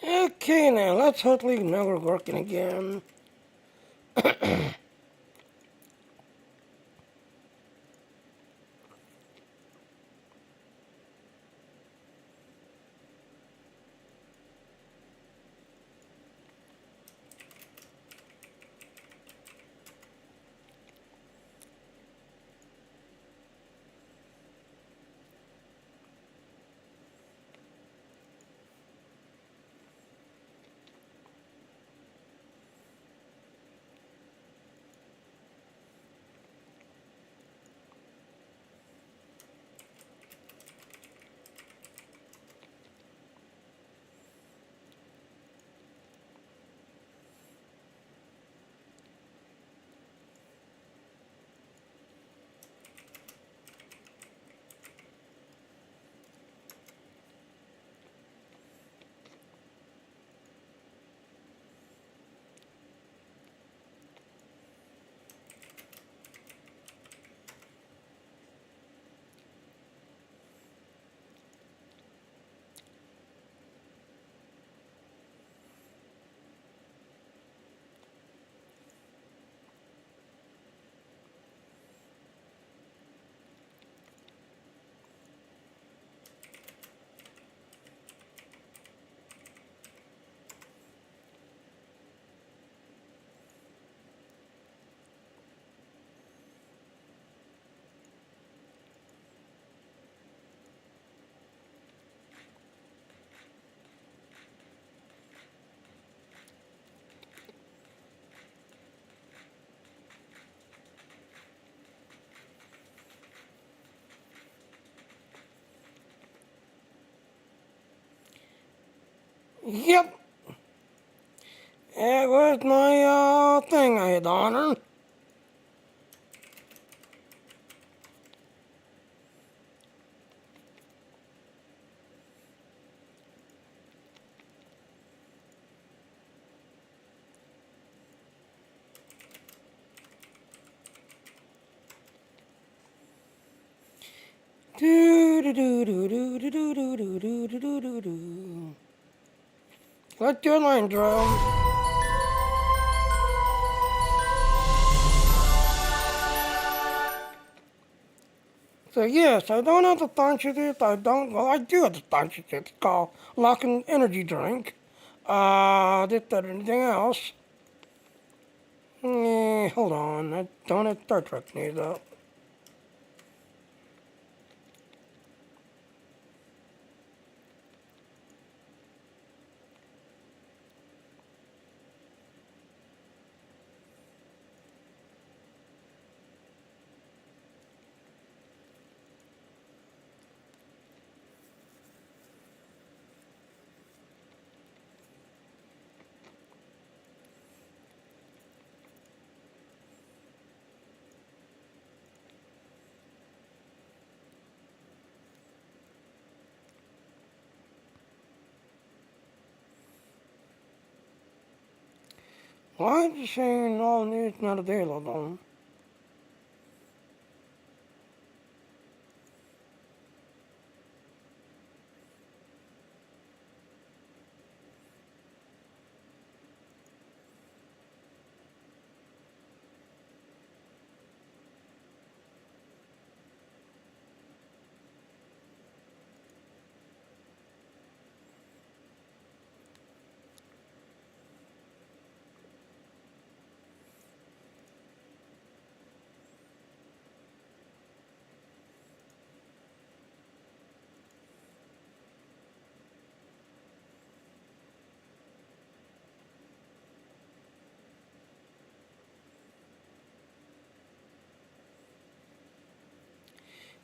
Okay, now let's hopefully know we're working again. Yep, it was my thing I had on her. Do do do do do do do do do do do do do. Let's do a line drill. So yes, I don't have the sponsorship. I do have the sponsorship. It's called Locking Energy Drink. Just that anything else. Hold on. I don't have Star Trek news up. Why is it saying all news not available?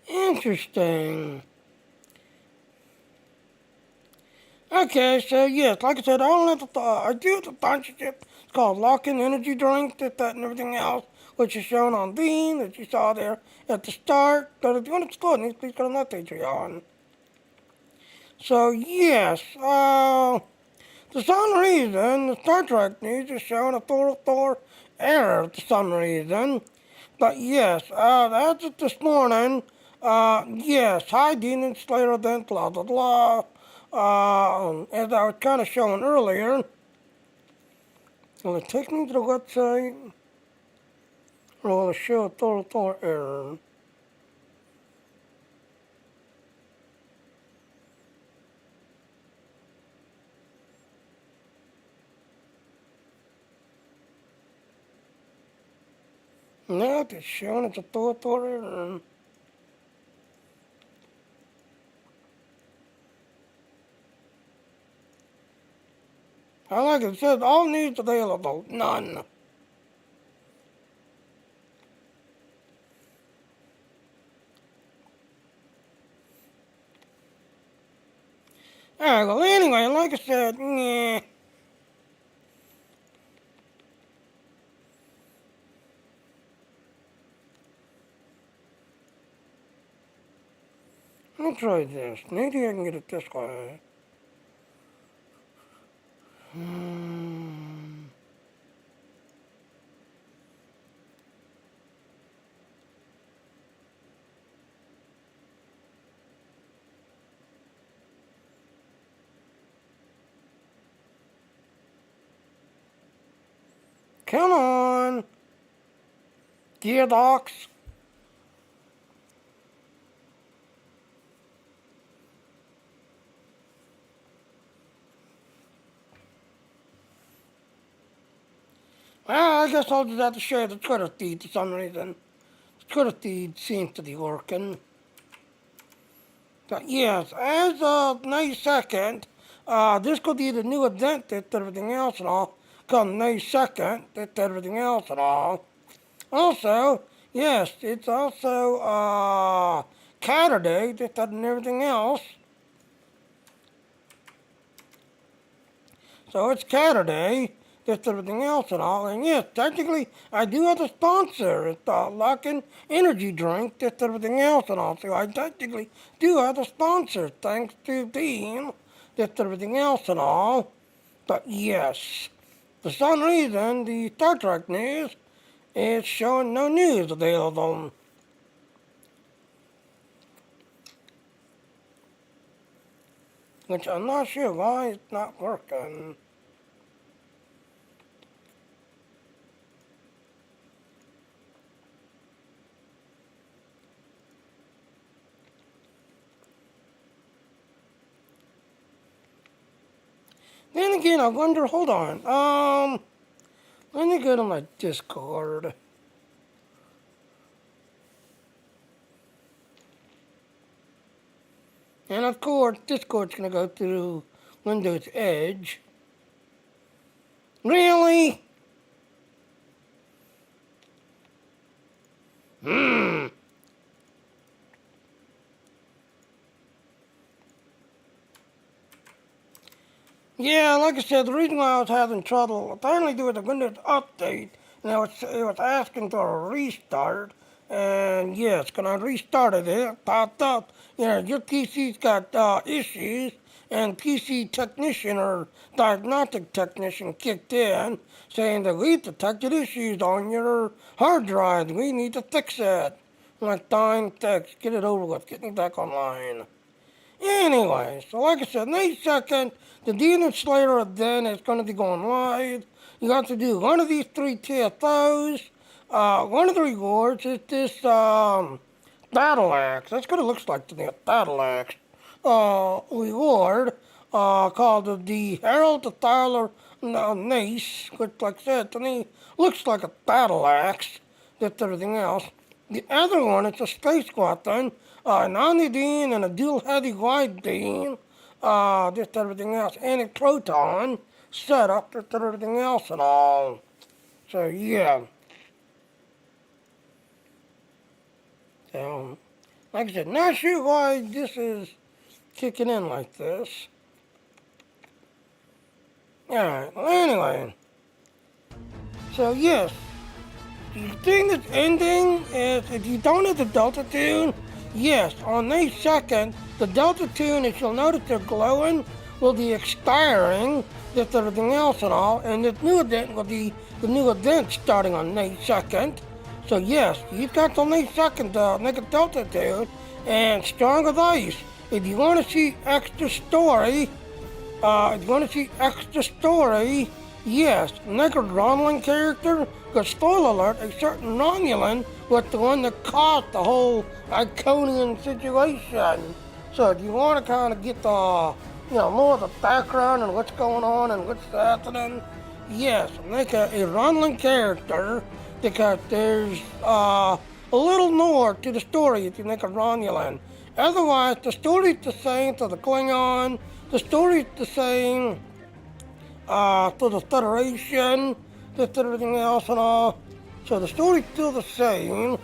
Interesting. Okay, so yes, like I said, I do have the sponsorship. It's called Locking Energy Drink, this, that, and everything else, which is shown on Bean, that you saw there at the start. But if you want to explore it, please go to my Patreon. So yes, for some reason, the Star Trek news is showing a Thor error for some reason. But yes, as of this morning, yes, high Demon Slayer event, blah, blah, blah. as I was kind of showing earlier. Will it take me to the website? Or will it show total error? No, it's showing it's a total error. Like it says, all news available. None. Alright, well anyway, like I said, yeah. I'll try this. Maybe I can get it this way. Come on! Gearbox! Well, I guess I'll just have to share the Twitter feed for some reason. The Twitter feed seems to be working. But yes, as of May 2nd, this could be the new event that everything else and all. Come May 2nd, that everything else and all. Also, yes, it's also Saturday, that and everything else. So it's Saturday, just everything else and all. And yes, technically, I do have a sponsor. It's Iconian Energy Drink, just everything else and all. So I technically do have a sponsor, thanks to Dean, just everything else and all. But yes, for some reason, the Star Trek news is showing no news available. Which I'm not sure why it's not working. Then again, I wonder, hold on, let me go to my Discord. And of course, Discord's gonna go through Windows Edge. Really? Yeah, like I said, the reason why I was having trouble, apparently there was a Windows update, and it was asking for a restart, and yes, when I restarted it, it popped up, your PC's got issues, and PC technician or diagnostic technician kicked in, saying that we detected issues on your hard drive, we need to fix it. I'm like, dying text, get it over with, get me back online. Anyway, so like I said, May 2nd, the Demon Slayer event is going to be going live. You have to do one of these 3 TFOs. One of the rewards is this battle axe. That's what it looks like to me, a battle axe. Reward called the Herald of Tyler Nace, which, like I said, to me looks like a battle axe. That's everything else. The other one is a space weapon, an omni-beam and a dual heavy wide beam, just everything else, and a proton setup, just everything else and all. So yeah. So, like I said, not sure why this is kicking in like this. Alright, well anyway. So yes. The thing that's ending is if you don't have the Delta Tune, yes, on May 2nd, the Delta Tune, as you'll notice they're glowing, will be expiring, just everything else and all, and this new event will be the new event starting on May 2nd. So yes, you've got till May 2nd to make a Delta Tune, and Strong as Ice if you want to see extra story, yes, Necro Romulan character, because spoiler alert, a certain Romulan was the one that caused the whole Iconian situation. So if you want to kind of get the, more of the background and what's going on and what's happening, yes, make a Romulan character, because there's a little more to the story if you make a Romulan. Otherwise, the story's the same to the Klingon, the story's the same to the Federation, just everything else and all. So the story's still the same.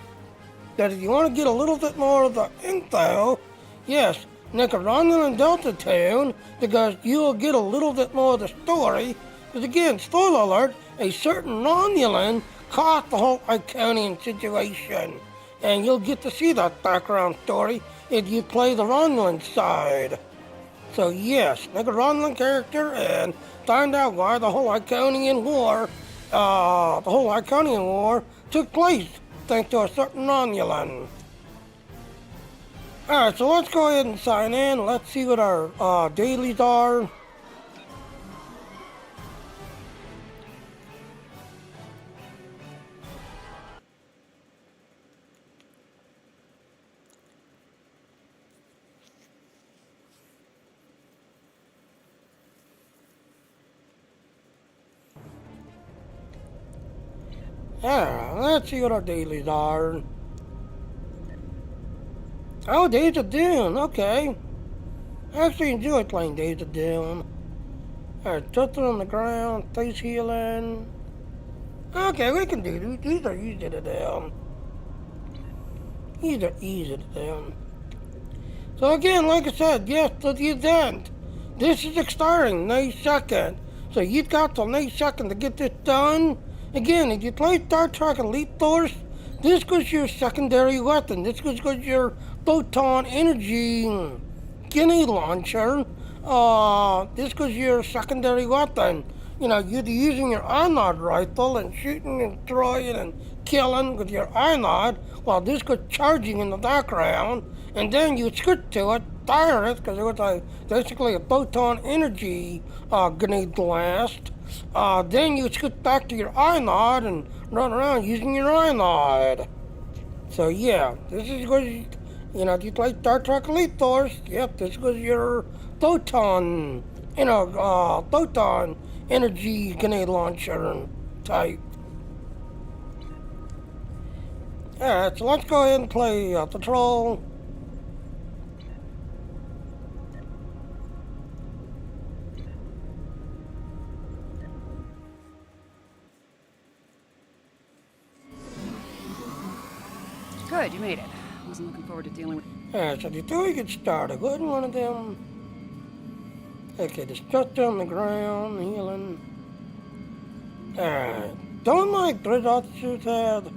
That if you want to get a little bit more of the info, yes, make a Romulan Delta tune, because you'll get a little bit more of the story. Because again, spoiler alert, a certain Romulan caused the whole Iconian situation. And you'll get to see that background story if you play the Romulan side. So yes, make a Romulan character and find out why the whole Iconian War took place thanks to a certain Romulan. Alright, so let's go ahead and sign in. Let's see what our dailies are. Alright, let's see what our dailies are. Oh, Days of Doom, okay. I actually enjoy playing Days of Doom. Alright, touching on the ground, face healing. Okay, we can do these. These are easy to do. These are easy to do. So again, like I said, yes, to the event. This is expiring May 2nd. So you've got till May 2nd to get this done. Again, if you play Star Trek Elite Force, this was your secondary weapon. This was your photon energy grenade launcher. This was your secondary weapon. You'd be using your iNod rifle and shooting and throwing and killing with your iNod while this was charging in the background. And then you switch to it, fire it, because it was basically a photon energy grenade blast. Then you switch back to your iNod and run around using your iNod. So yeah, this is what if you play Star Trek Elite Force, yep, this was your photon energy grenade launcher type. Alright, so let's go ahead and play Patrol. Good, you made it. I wasn't looking forward to dealing with... Alright, so before we get started, go ahead and one of them. Okay, destructor on the ground, healing. Alright, don't like Grid Officer's head.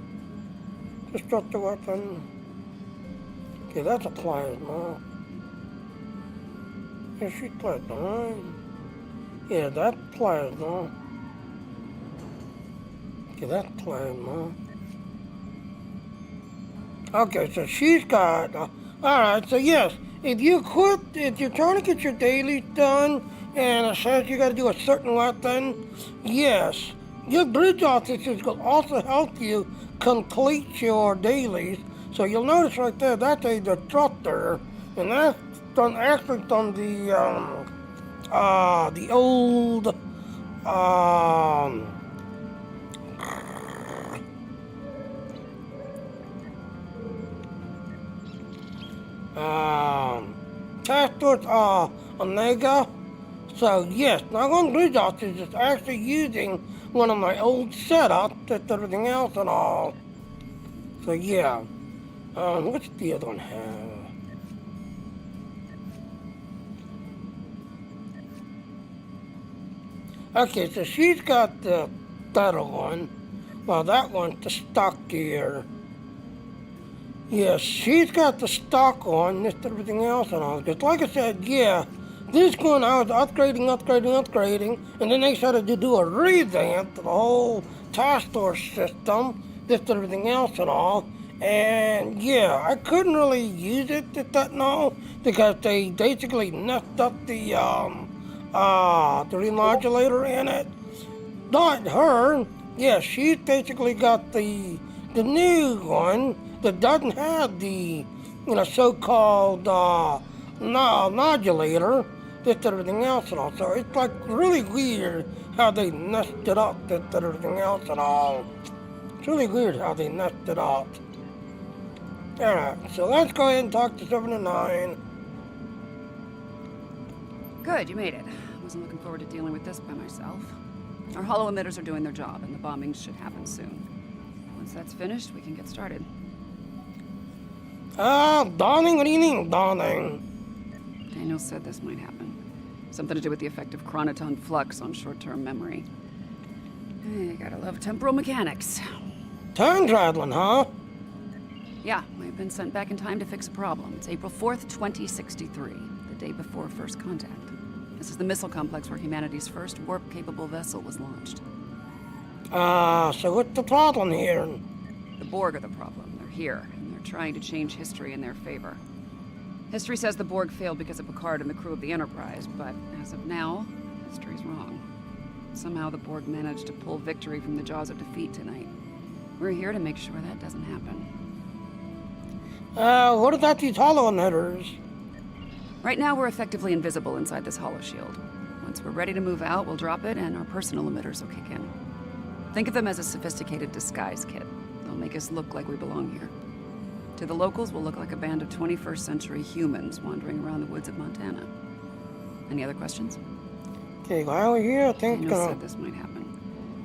Destructor weapon. Okay, that's a plasma. Yeah, she's plasma, right? Yeah, that's plasma. Okay, that's plasma. Okay, so she's got... Alright, so yes, if you're trying to get your dailies done, and it says you gotta do a certain weapon, yes, your bridge officers will also help you complete your dailies. So you'll notice right there, that's a disruptor, and that's actually from the old, task force Omega. So yes, now on Bridge Officers is actually using one of my old setups and everything else and all. So yeah, what's the other one have? Okay, so she's got the better one. Well, that one's the stock gear. Yes, she's got the stock on, just everything else and all. Because like I said, yeah, this one I was upgrading, and then they started to do a revamp to the whole task force system, just everything else and all. And yeah, I couldn't really use it at that now because they basically messed up the remodulator in it. Not her. Yeah, she's basically got the new one that doesn't have the so-called modulator, just everything else and all. So it's like really weird how they messed it up, just everything else and all. It's really weird how they messed it up. Alright, so let's go ahead and talk to 79. Good, you made it. Wasn't looking forward to dealing with this by myself. Our hollow emitters are doing their job, and the bombings should happen soon. Once that's finished, we can get started. Dawning? What do you mean, dawning? Daniel said this might happen. Something to do with the effect of chronoton flux on short-term memory. You gotta love temporal mechanics. Time traveling, huh? Yeah, we've been sent back in time to fix a problem. It's April 4th, 2063, the day before first contact. This is the missile complex where humanity's first warp-capable vessel was launched. So what's the problem here? The Borg are the problem. They're here, and they're trying to change history in their favor. History says the Borg failed because of Picard and the crew of the Enterprise, but as of now, history's wrong. Somehow the Borg managed to pull victory from the jaws of defeat tonight. We're here to make sure that doesn't happen. What about these hollow emitters? Right now, we're effectively invisible inside this hollow shield. Once we're ready to move out, we'll drop it, and our personal emitters will kick in. Think of them as a sophisticated disguise kit. They'll make us look like we belong here. To the locals, we'll look like a band of 21st century humans wandering around the woods of Montana. Any other questions? Okay, while we're here, I think... Daniel said this might happen.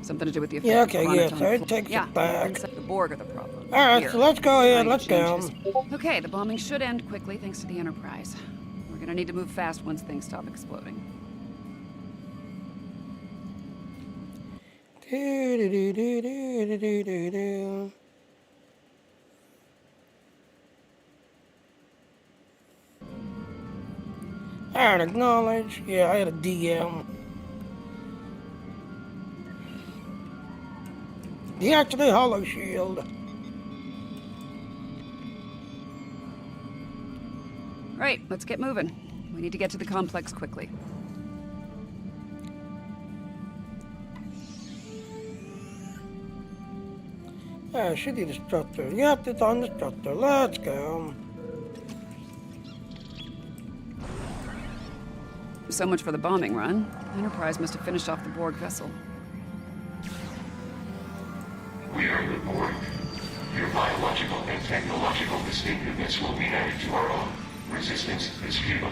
Something to do with the effect Yeah, of okay, chronoton yeah, so it takes yeah, it back. The Borg are the problem. Alright, Here. so let's go ahead, Trying let's to change go. Okay, the bombing should end quickly thanks to the Enterprise. We're gonna need to move fast once things stop exploding. Do-do-do-do-do-do-do-do. Alright, acknowledge. Yeah, I had a DM. Deactivate hollow shield. Right, let's get moving. We need to get to the complex quickly. Should be destructor. Yep, it's on destructor. Let's go. So much for the bombing run. Enterprise must have finished off the Borg vessel. We are the Borg. Your biological and technological distinctiveness will be added to our own. Resistance is futile.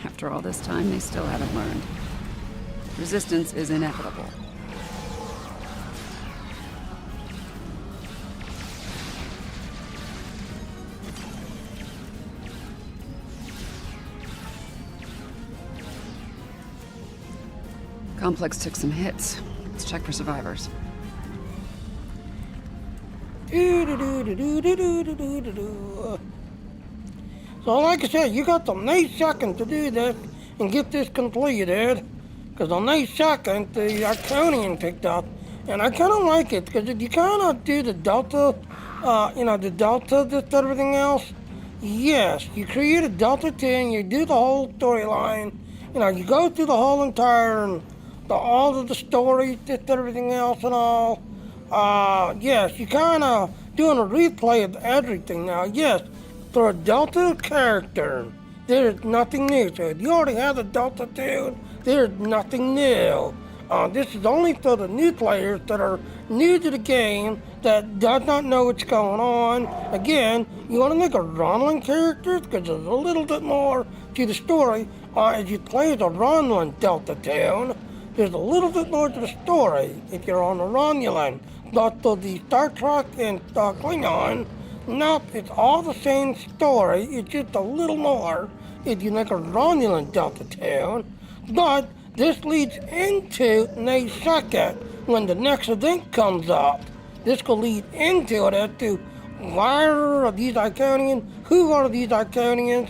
After all this time, they still haven't learned. Resistance is inevitable. Complex took some hits. Let's check for survivors. So like I said, you got some nice seconds to do this and get this completed. Because on nice second, the Iconian picked up. And I kind of like it, because if you kind of do the Delta, the Delta, just everything else, yes, you create a Delta 10, you do the whole storyline, you go through the whole entire, all of the stories, just everything else and all. Yes, you kind of doing a replay of everything now. Yes, for a Delta character, there's nothing new. So if you already have the Delta 2, there's nothing new. This is only for the new players that are new to the game, that does not know what's going on. Again, you want to make a Romulan character, because there's a little bit more to the story. As you play as a Romulan Delta 2, there's a little bit more to the story if you're on a Romulan. But for the Star Trek and Klingon, no, it's all the same story. It's just a little more if you make a Romulan Delta 2. But this leads into May 2nd, when the next event comes up. This will lead into it as to why are these Iconians, who are these Iconians,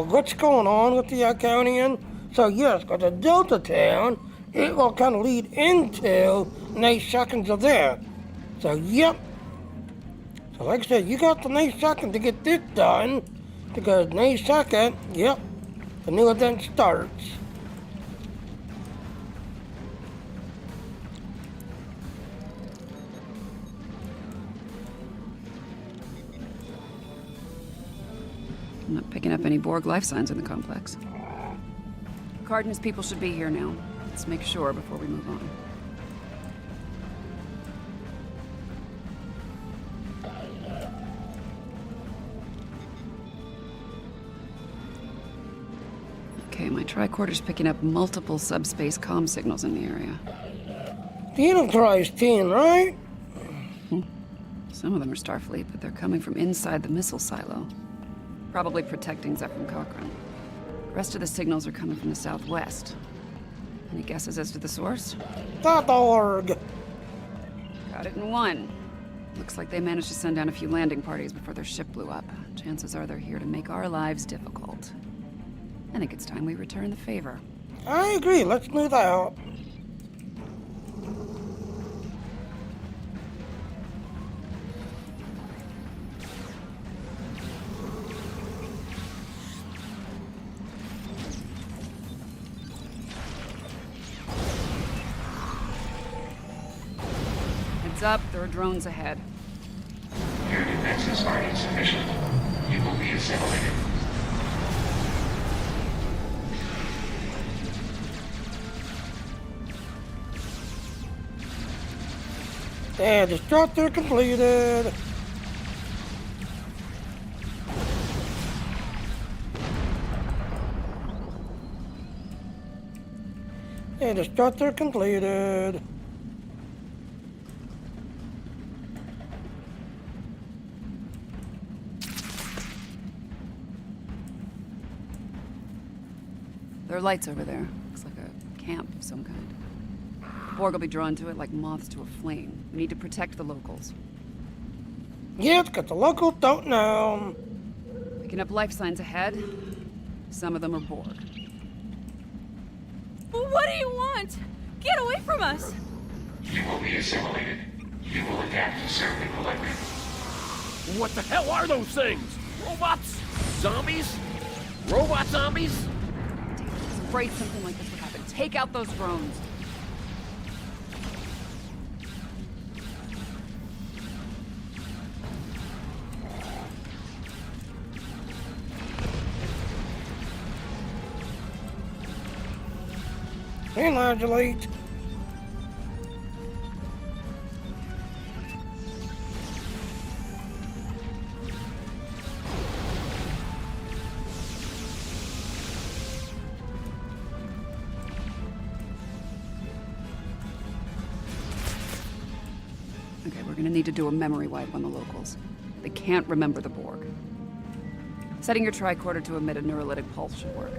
what's going on with the Iconian. So yes, because the Delta Town, it will kind of lead into May 2nd's event. So, yep. So, like I said, you got the next second to get this done. Because next second, yep, the new event starts. I'm not picking up any Borg life signs in the complex. Card and his people should be here now. Let's make sure before we move on. Okay, my tricorder's picking up multiple subspace comm signals in the area. The Enterprise team, right? Some of them are Starfleet, but they're coming from inside the missile silo. Probably protecting Zephyr Cochrane. The rest of the signals are coming from the southwest. Any guesses as to the source? .org. Got it in one. Looks like they managed to send down a few landing parties before their ship blew up. Chances are they're here to make our lives difficult. I think it's time we return the favor. I agree, let's do that. Heads up, there are drones ahead. Your defenses are insufficient. You will be assimilated. Yeah, destructor completed. Yeah, destructor completed. There are lights over there. Looks like a camp of some kind. Borg will be drawn to it like moths to a flame. We need to protect the locals. Yes, because the locals don't know. Picking up life signs ahead. Some of them are Borg. What do you want? Get away from us! You will be assimilated. You will adapt to serve the collective. What the hell are those things? Robots? Zombies? Robot zombies? I was afraid something like this would happen. Take out those drones. Hey, modulate. Okay, we're gonna need to do a memory wipe on the locals. They can't remember the Borg. Setting your tricorder to emit a neurolytic pulse should work.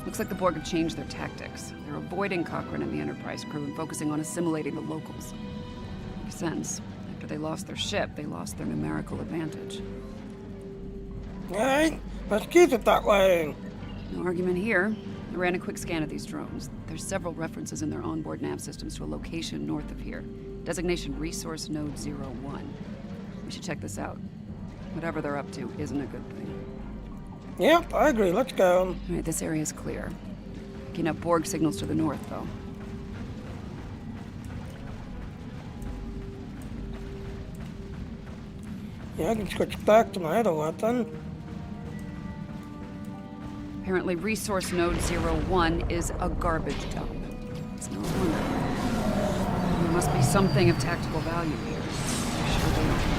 Looks like the Borg have changed their tactics. They're avoiding Cochrane and the Enterprise crew and focusing on assimilating the locals. Makes sense. After they lost their ship, they lost their numerical advantage. Alright, let's keep it that way. No argument here. I ran a quick scan of these drones. There's several references in their onboard nav systems to a location north of here. Designation Resource Node 01. We should check this out. Whatever they're up to isn't a good thing. Yep, I agree, let's go. Alright, this area is clear. Picking up Borg signals to the north, though. Yeah, I can switch back to my other weapon. Apparently, Resource Node 01 is a garbage dump. It's no wonder. There must be something of tactical value here. I'm sure they don't.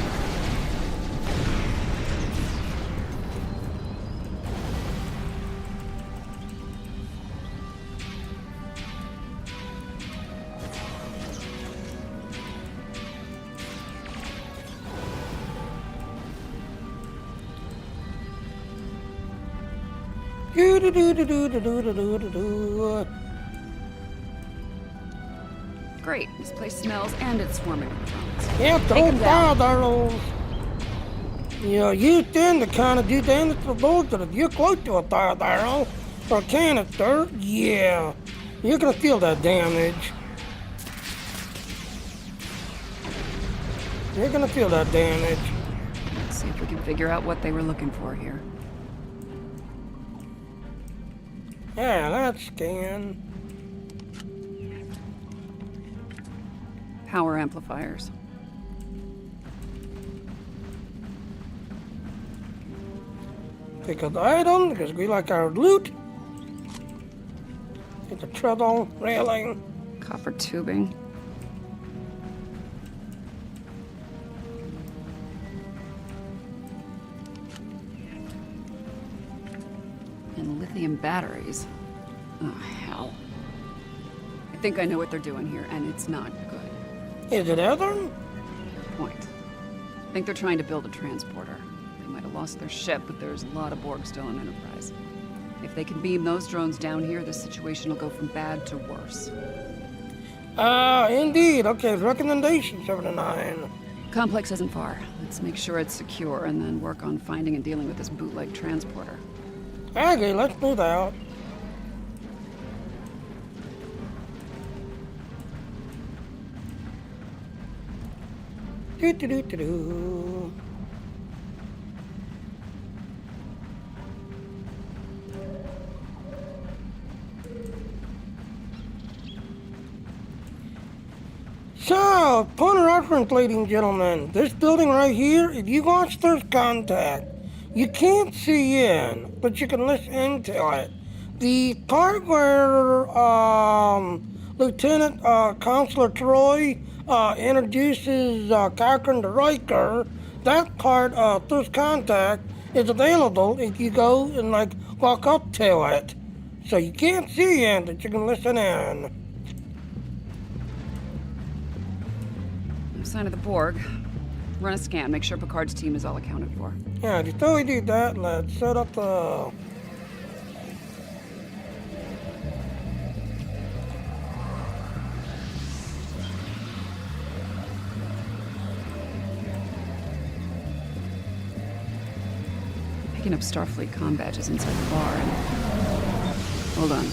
Do do do do do do do do do do. Great. This place smells and it's swarming with drones. Yeah, the Take whole 'em down. barrels. Use them to kind of do damage to those that if you're close to a fire barrel or a canister, yeah, you're gonna feel that damage. You're gonna feel that damage. Let's see if we can figure out what they were looking for here. Yeah, that's scan. Power amplifiers. Pick up the item because we like our loot. Get the treadle railing. Copper tubing. And lithium batteries. Oh, hell. I think I know what they're doing here, and it's not good. Is it other? Point. I think they're trying to build a transporter. They might have lost their ship, but there's a lot of Borg still in Enterprise. If they can beam those drones down here, the situation will go from bad to worse. Indeed. Okay, recommendation 79. Complex isn't far. Let's make sure it's secure and then work on finding and dealing with this bootleg transporter. Okay, let's do that. Do do do do do. So, point of reference, ladies and gentlemen, this building right here, if you watch First Contact, you can't see in, but you can listen into it. The part where Lieutenant Counselor Troy introduces Cochran to Riker, that part of First Contact is available if you go and walk up to it. So you can't see in, but you can listen in. No sign of the Borg. Run a scan, make sure Picard's team is all accounted for. Yeah, before we do that, let's set up the... Picking up Starfleet comm badges inside the bar and... Hold on.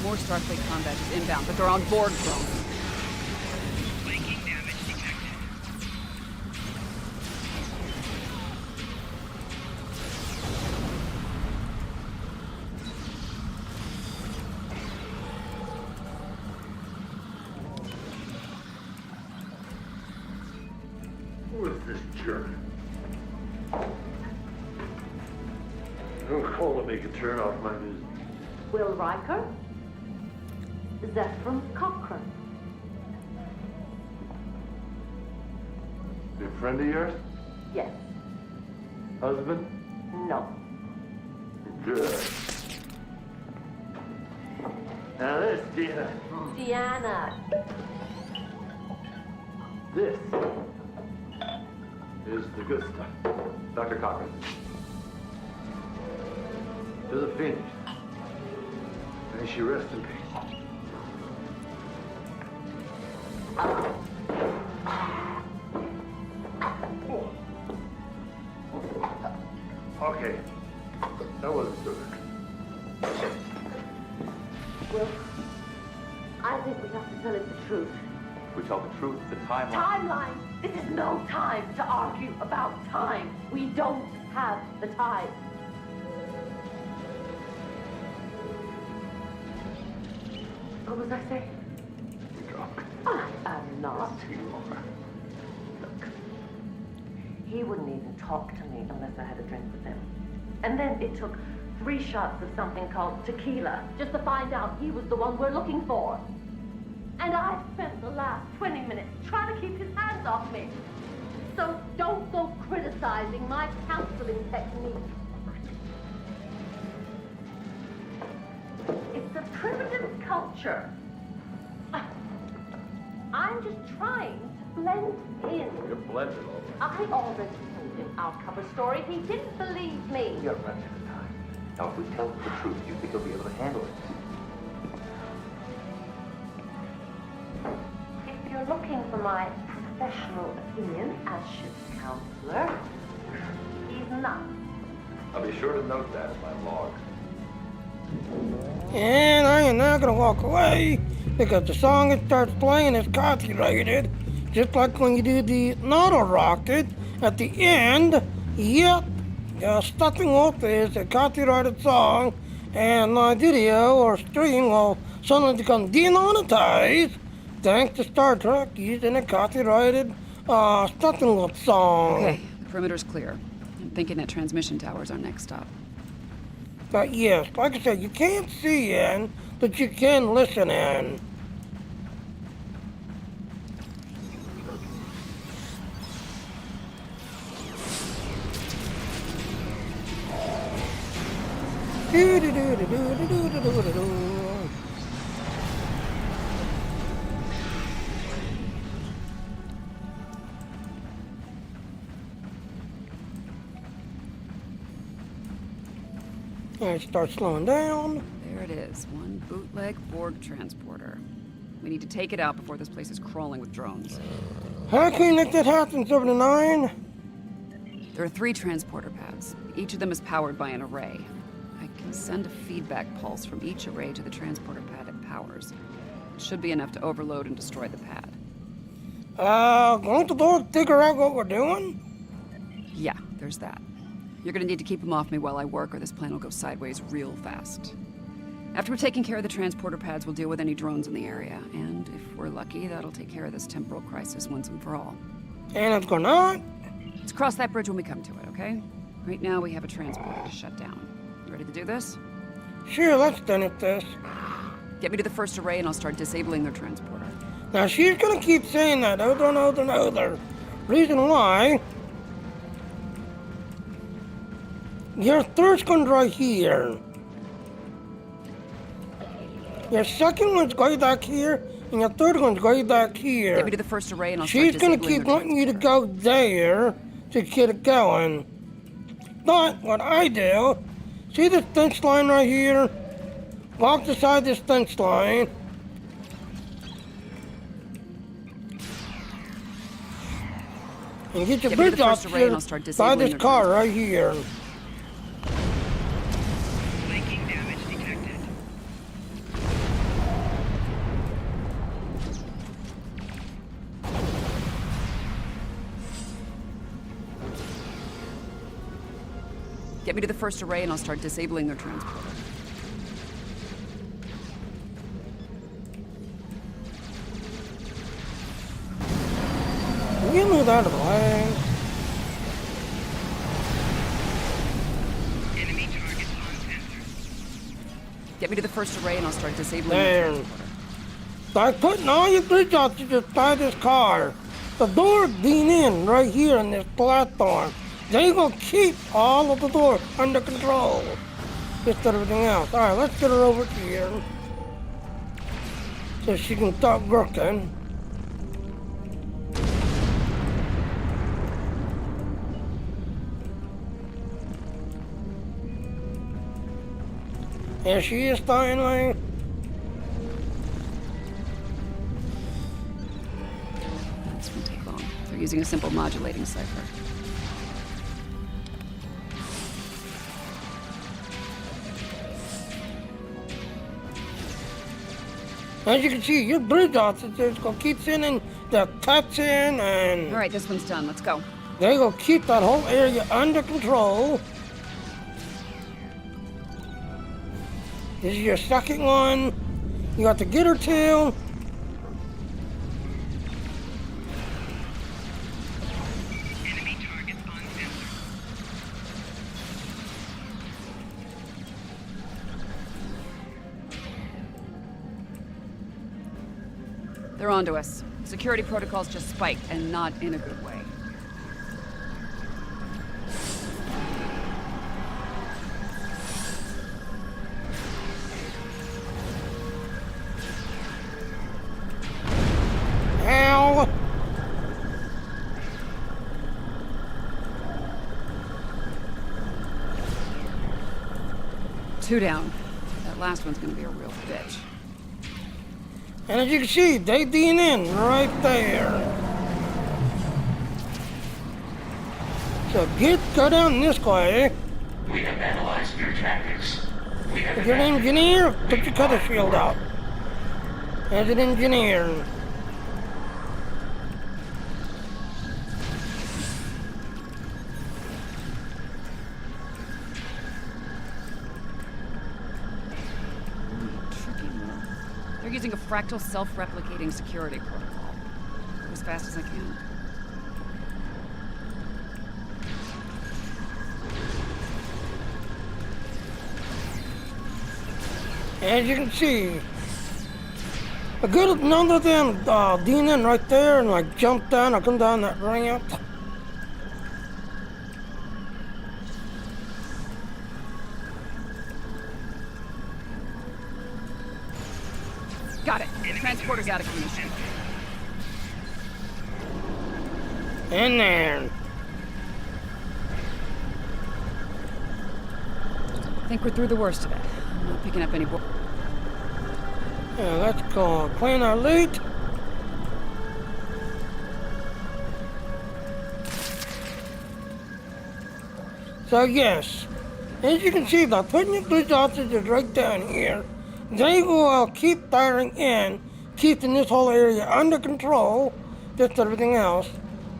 More Starfleet comm badges inbound, but they're on Borg drones. Who is this jerk? Don't call to make a turn off my business. Will Riker? Zephram Cochrane. Be a friend of yours? Yes. Husband? No. Good. Now this, Deanna. Deanna. This is the good stuff. Dr. Cochran. To the Phoenix. May she rest in peace. Okay. That wasn't so good. Well, I think we have to tell it the truth. If we tell the truth, the timeline... Timeline! This is no time to argue about time. We don't have the time. What was I saying? You're drunk. I am not. You are. Look, he wouldn't even talk to me unless I had a drink with him. And then it took 3 shots of something called tequila just to find out he was the one we're looking for. And I spent the last 20 minutes trying to keep his hands off me. So don't go criticizing my counseling technique. It's a primitive culture. I'm just trying to blend in. You're blended all right. I already told him our cover story. He didn't believe me. You got plenty of time. Now, if we tell him the truth, do you think he'll be able to handle it? If you're looking for my professional opinion as ship's counselor, he's not. I'll be sure to note that in my log. And I am now gonna walk away because the song that starts playing is copyrighted. Just like when you do the auto rocket at the end. Yep, Stuffing Wolf is a copyrighted song, and my video or stream will suddenly become demonetized thanks to Star Trek using a copyrighted Stuffing Wolf song. Okay, the perimeter's clear. I'm thinking that transmission tower's our next stop. But yes, like I said, you can't see in, but you can listen in. And start slowing down. There it is, one bootleg Borg transporter. We need to take it out before this place is crawling with drones. How can you make that happen, 79? There are 3 transporter pads. Each of them is powered by an array. I can send a feedback pulse from each array to the transporter pad it powers. It should be enough to overload and destroy the pad. Won't the Lord figure out what we're doing? Yeah, there's that. You're gonna need to keep them off me while I work, or this plan will go sideways real fast. After we've taken care of the transporter pads, we'll deal with any drones in the area. And if we're lucky, that'll take care of this temporal crisis once and for all. And if we're not? Let's cross that bridge when we come to it, okay? Right now, we have a transporter to shut down. You ready to do this? Sure, let's done at this. Get me to the first array and I'll start disabling their transporter. Now she's gonna keep saying that over and over and over. Reason why, your first one's right here. Your second one's going back here, and your third one's going back here. Get me to the first array and I'll She's start gonna disabling keep their wanting you to go there to get it going. But what I do, see this fence line right here? Walk beside this fence line. And get your Get me to the bridge first array and I'll officer start by disabling this their car transporter. right here. Flanking damage detected. Get me to the first array and I'll start disabling their transporter. Can you move out of the way? Enemy target on sensor. Get me to the first array and I'll start disabling There. their transporter. By putting all your bridge officers by this car, the doors being in right here on this platform, they will keep all of the doors under control. Just everything else. Alright, let's get her over here so she can start working. There she is finally. This won't take long. They're using a simple modulating cipher. As you can see, your bridge officers gonna keep sending the cuts in and All right, this one's done. Let's go. they gonna keep that whole area under control. This is your second one. You got to get her to. Enemy target on sensor. They're onto us. Security protocols just spiked, and not in a good way. Ow! 2 down. That last one's gonna be a real bitch. And as you can see, they DN right there. So go down this way. We have analyzed your tactics. We have If you're an engineer, put your cutter shield out. As an engineer. Tricky one. They're using a fractal self-replicating security protocol. Go as fast as I can. As you can see, a good number of them DN right there and like jump down or come down that ramp. Got it. The transporter's out of commission. And there. I think we're through the worst of it. I'm not picking up any more. Yeah, let's go clean our loot. So yes, as you can see, by putting your police officers right down here, they will keep firing in, keeping this whole area under control, just everything else.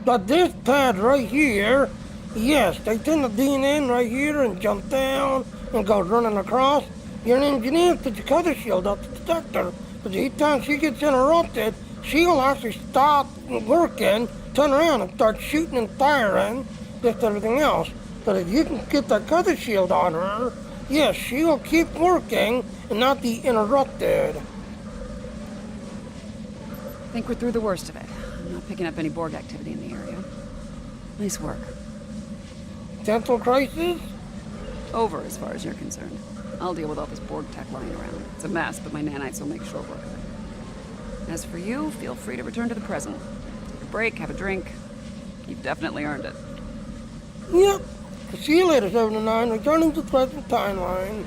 But this pad right here, yes, they tend to DN in right here and jump down and go running across. You're an engineer, put your cutter shield up to protect her. But each time she gets interrupted, she'll actually stop working, turn around and start shooting and firing, just everything else. But if you can get that cutter shield on her, yes, she'll keep working and not be interrupted. I think we're through the worst of it. I'm not picking up any Borg activity in the area. Nice work. Central crisis? Over as far as you're concerned. I'll deal with all this Borg tech lying around. It's a mess, but my nanites will make short work of it. As for you, feel free to return to the present. Take a break, have a drink. You've definitely earned it. Yep. See you later, 79. Returning to the present timeline.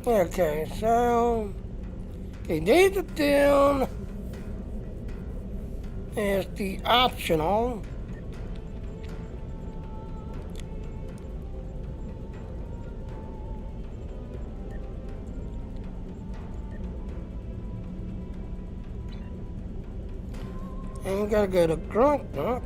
Okay, so... Okay, data down is the optional. And you gotta go to Grunknock.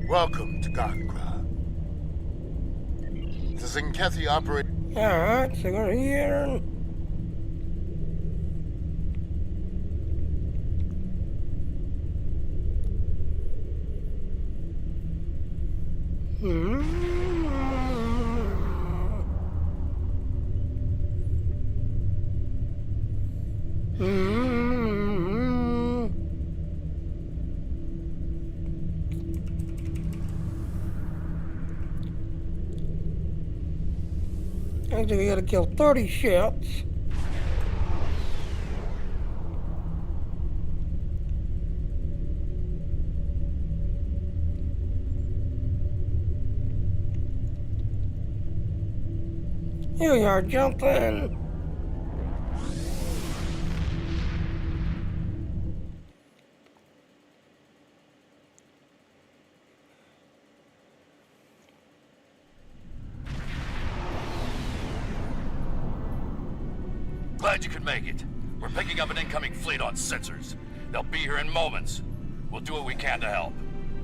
Welcome to Gankra. The Zinkethi operate. Alright, so we're here. Actually, we gotta kill 30 ships. Here we are, jumping. Glad you could make it. We're picking up an incoming fleet on sensors. They'll be here in moments. We'll do what we can to help.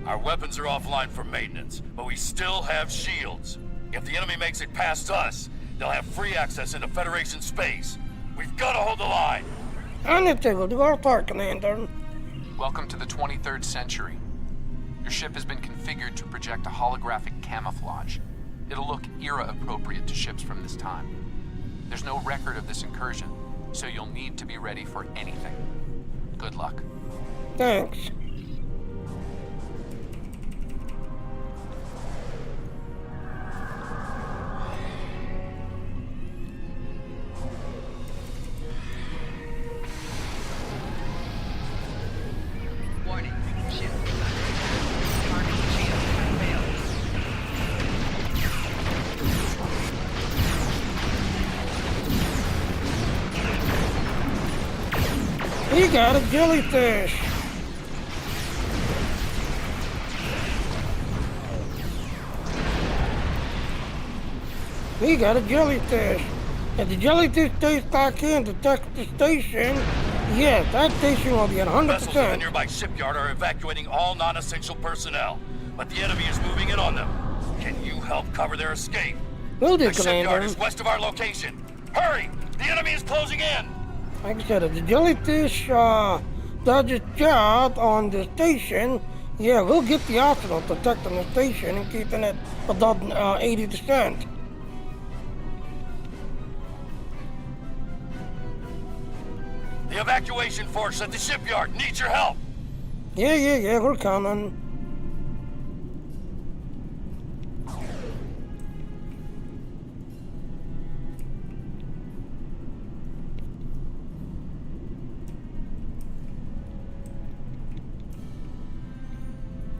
Our weapons are offline for maintenance, but we still have shields. If the enemy makes it past us, they'll have free access into Federation space. We've got to hold the line. Undertaker, do our part, Commander. Welcome to the 23rd century. Your ship has been configured to project a holographic camouflage. It'll look era-appropriate to ships from this time. There's no record of this incursion, so you'll need to be ready for anything. Good luck. Thanks. Warning. Ship is under target shield failed. He got a jellyfish. He got a jellyfish. If the jellyfish stays back in to detect the station, yes, that station will be at 100%. Vessels in the nearby shipyard are evacuating all non-essential personnel, but the enemy is moving in on them. Can you help cover their escape? Will do, The shipyard Commander. is west of our location. Hurry! The enemy is closing in! Like I said, if the jellyfish does its job on the station, yeah, we'll get the arsenal protecting the station and keeping it above 80%. The evacuation force at the shipyard needs your help! Yeah, we're coming.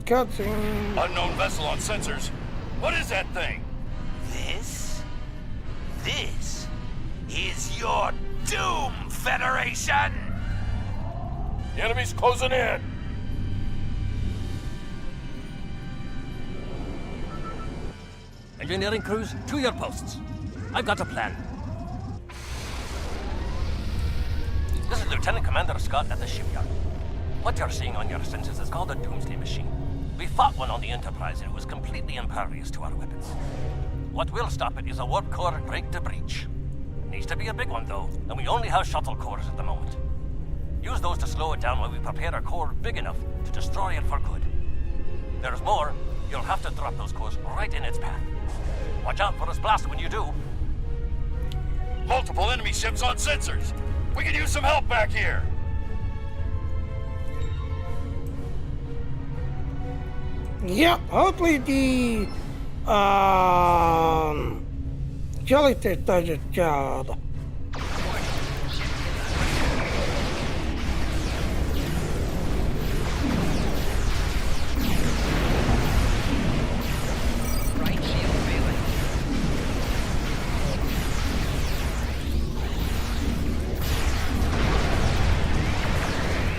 Cutscene. Unknown vessel on sensors. What is that thing? This is your doom, Federation! The enemy's closing in! Engineering crews, to your posts. I've got a plan. This is Lieutenant Commander Scott at the shipyard. What you're seeing on your sensors is called a doomsday machine. We fought one on the Enterprise and it was completely impervious to our weapons. What will stop it is a warp core break to breach. Needs to be a big one though, and we only have shuttle cores at the moment. Use those to slow it down while we prepare a core big enough to destroy it for good. There's more. You'll have to drop those cores right in its path. Watch out for a blast when you do. Multiple enemy ships on sensors! We could use some help back here! Yep, hopefully the jellyfish does its job. Right shield failing.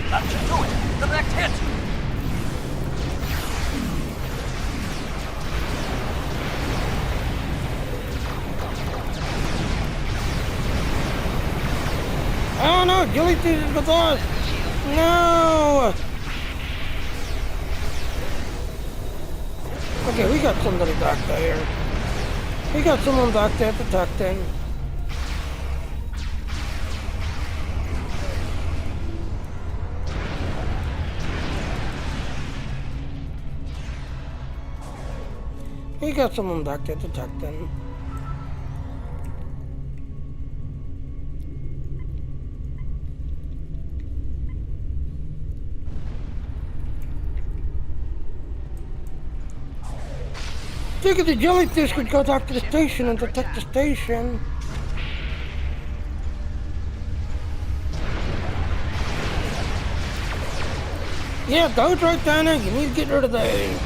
That should do it. Direct hit. Oh no, jellyfish is with us! No! Okay, we got somebody back there. We got someone back there protecting. We got someone back there protecting. Figured the jellyfish would go back to the station and protect the station. Yeah, those right down there, you need to get rid of those.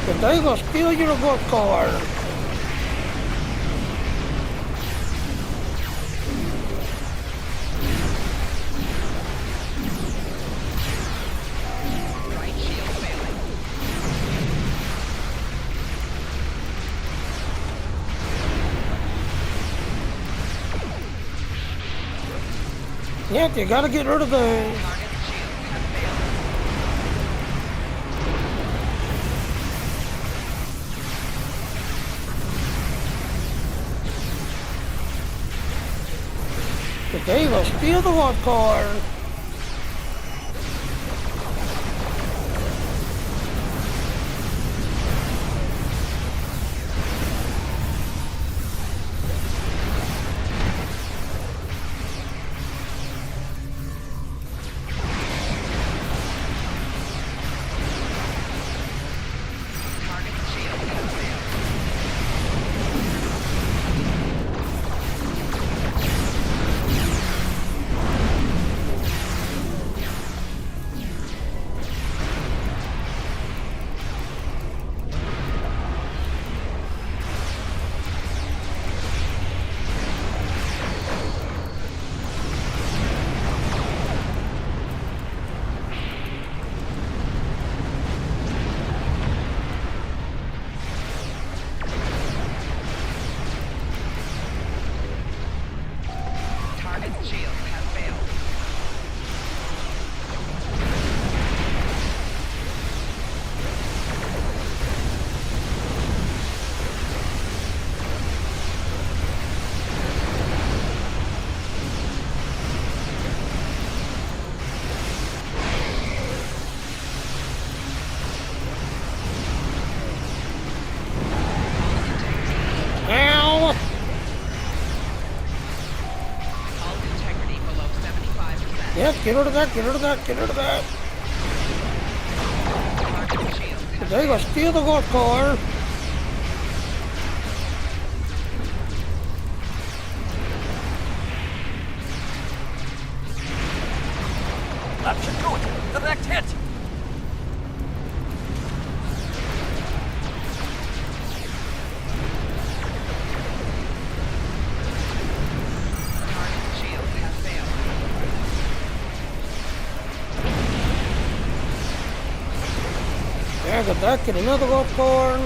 But they will steal your work car. Yep, you gotta get rid of those. But they will steal the one car. Yes, get rid of that, get rid of that, get rid of that. They gonna steal the gold core. That should do it. Direct hit. Yeah, got that, get another gold core.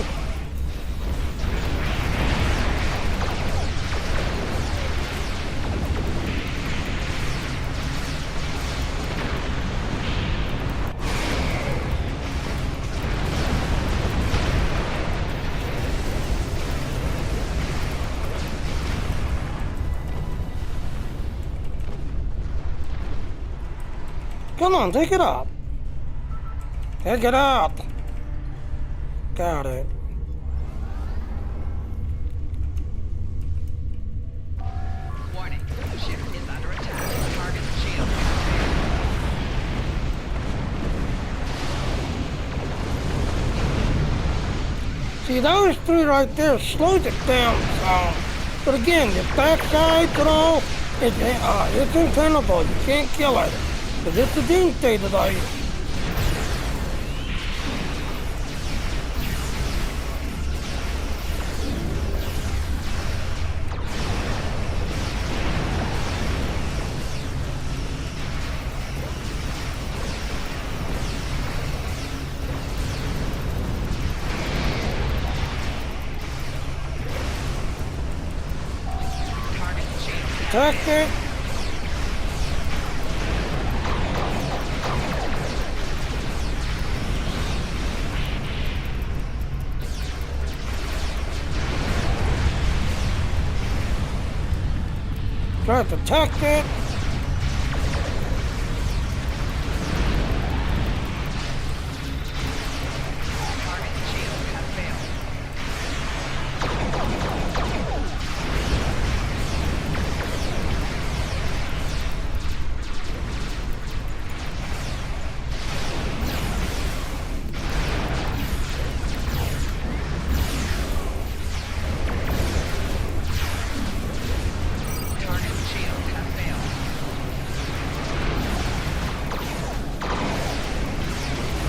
Come on, take it up. Take it up. Got it. Warning, ship is under attack. Target shield. See, those three right there slows it down some. But again, the backside and all, it's impenetrable. You can't kill it. Because it's a doomsday device. Attack it. Try to attack it.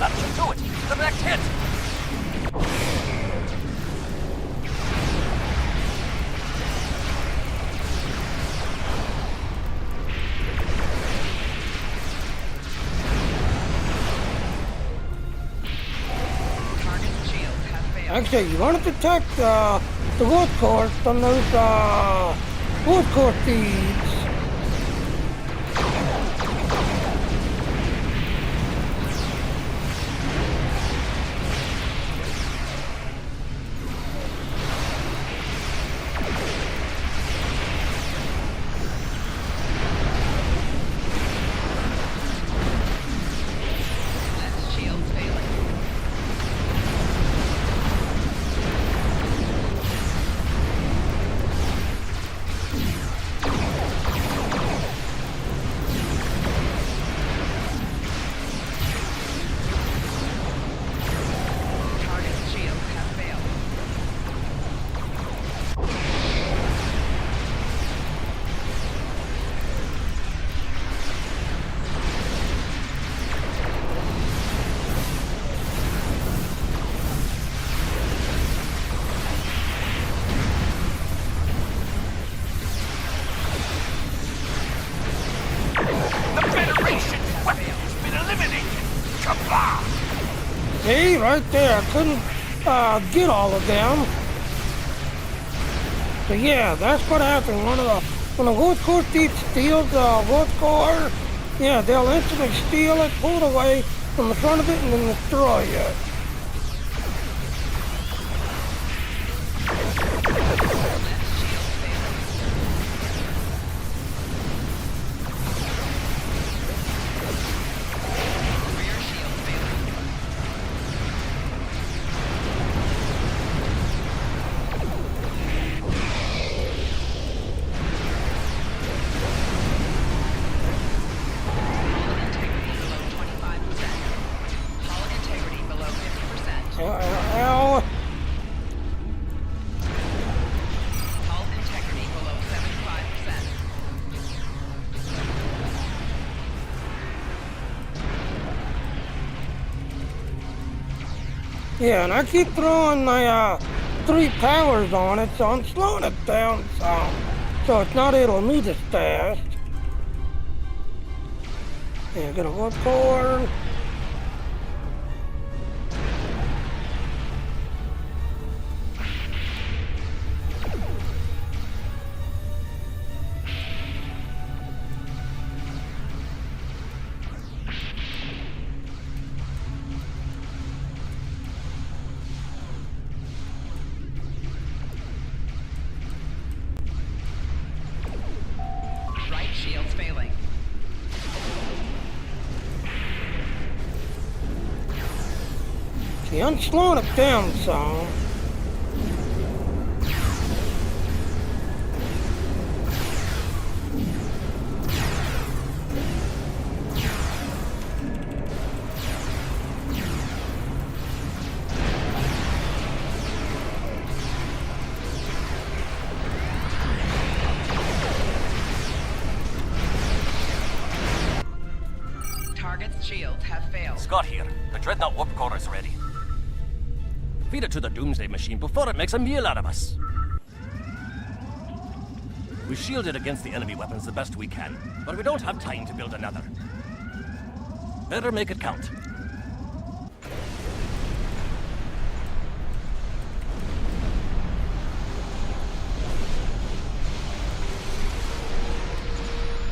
That should do it. Direct hit. Actually, you want to protect the wood core from those wood core thieves. See, right there, I couldn't get all of them. So yeah, that's what happened. When a wood core thief steals the wood core, yeah, they'll instantly steal it, pull it away from the front of it, and then destroy it. Yeah, and I keep throwing my 3 powers on it, so I'm slowing it down some. So it's not able to move as fast. Yeah, gonna look forward. Right shield's failing. See, I'm slowing it down some. Target's shields have failed. Scott here. The Dreadnought warp core is ready. Feed it to the Doomsday Machine before it makes a meal out of us. We shielded against the enemy weapons the best we can, but we don't have time to build another. Better make it count.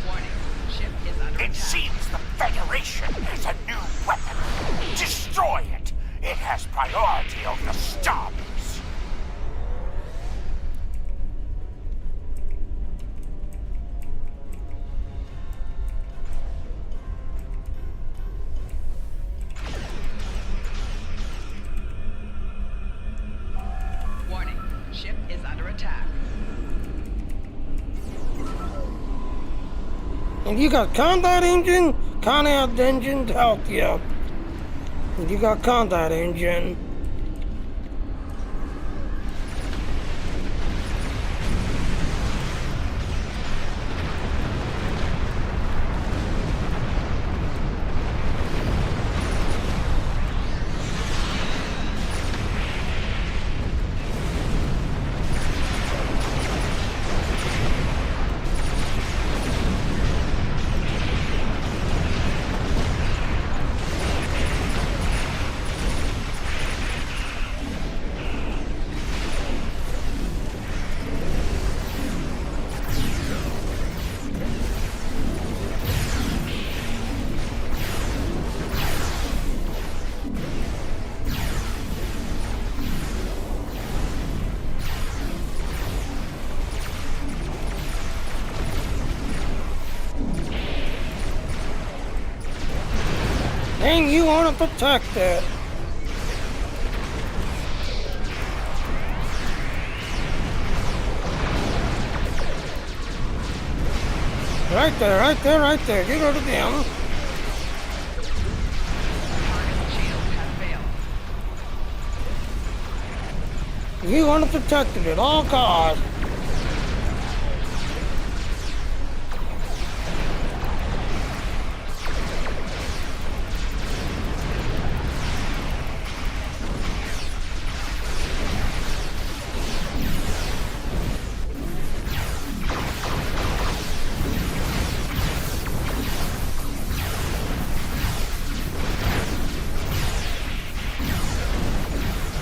Warning. Ship is under It attack. seems the Federation has a new weapon. Destroy it. It has priority over the Starbase. Warning. Ship is under attack. And you got combat engine to help you. And you got combat engine. And you want to protect it. Right there, right there, right there. You go to them. Target's shields have failed. You want to protect it at all costs.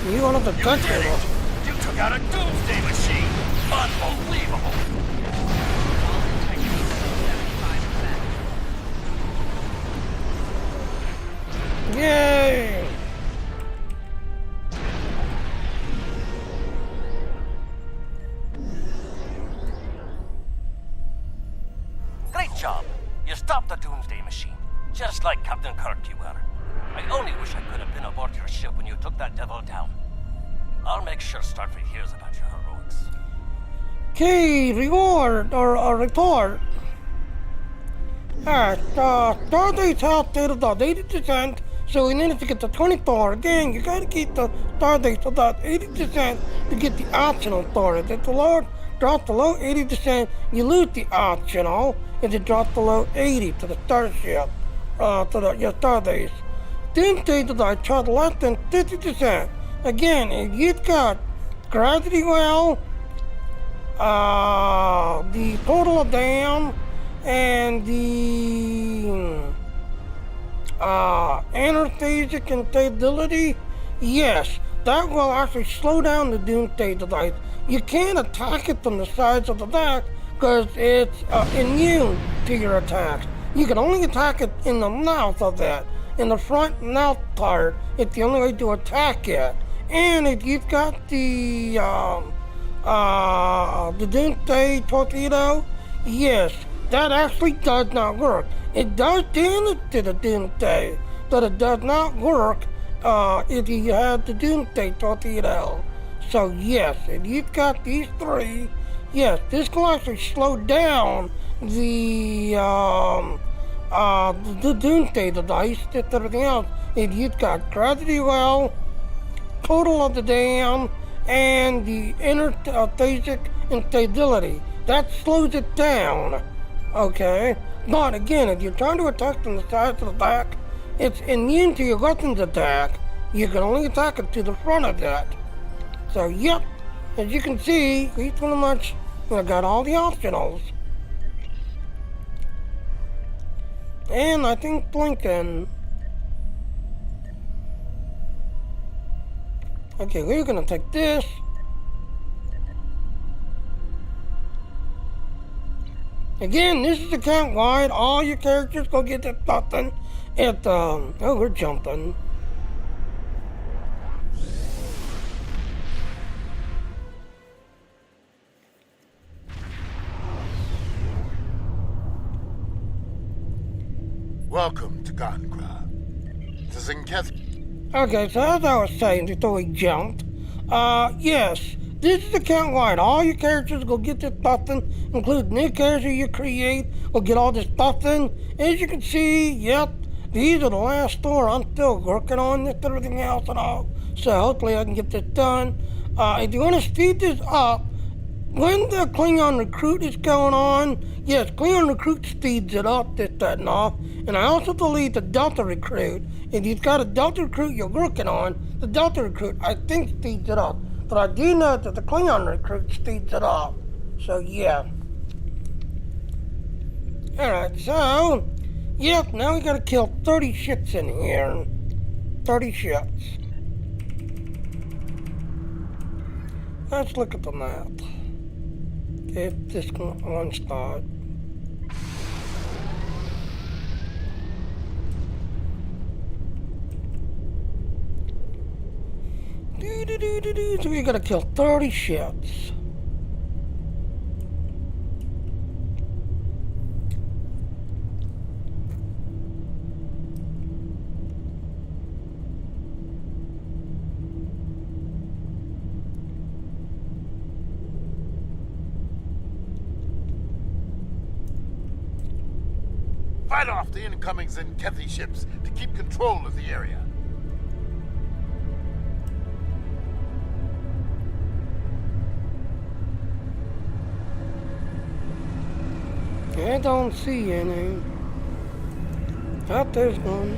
You want to protect You did it. it! You took out a Doomsday Machine! Unbelievable! Hull integrity still 75%. Yay! Great job. You stopped the Doomsday Machine. Just like Captain Kirk you were. I only wish I could have been aboard your ship when you took that devil down. I'll make sure Starfleet hears about your heroics. Key reward or a report. Alright, Stardate's health data about 80%, so we needed to get to 24. Again, you gotta keep the Stardate to about 80% to get the optional storage. If the lower drops below 80%, you lose the optional. If it drops below 80 to the starship, your Stardate. Doomsday delight charge less than 50%. again, if you've got gravity well, the portal dam, and the anesthetic instability, yes, that will actually slow down the Doomsday device. You can't attack it from the sides of the back because it's immune to your attacks. You can only attack it in the mouth of that. In the front mouth part, it's the only way to attack it. And if you've got the Doomsday torpedo, yes, that actually does not work. It does damage to the Doomsday, but it does not work if you have the Doomsday torpedo. So yes, if you've got these three, yes, this will actually slow down the Doomsday device, just everything else. If you've got gravity well, total of the dam, and the interphasic instability, that slows it down. Okay, but again, if you're trying to attack from the sides of the back, it's immune to your weapons attack. You can only attack it to the front of that. So, yep, as you can see, we pretty much got all the optionals. And I think blinking. Okay, we're gonna take this. Again, this is account wide. All your characters go get that button. Oh, we're jumping. Welcome to Gankra. This is Nketh. Okay, so as I was saying before we jumped, yes, this is account wide. All your characters go get this button, including new character you create, will get all this button. As you can see, yep, these are the last four. I'm still working on this, everything else and all. So hopefully I can get this done. If you want to speed this up, when the Klingon Recruit is going on, yes, Klingon Recruit speeds it up, this, that, and all. And I also believe the Delta Recruit, if you've got a Delta Recruit you're working on, the Delta Recruit, I think, speeds it up. But I do know that the Klingon Recruit speeds it up. So, yeah. Alright, so, yep, now we gotta kill 30 ships in here. 30 ships. Let's look at the map. Okay, this one spot. So we gotta kill 30 ships. Fight off the incoming Zenkethi ships to keep control of the area. I don't see any. Oh, there's one.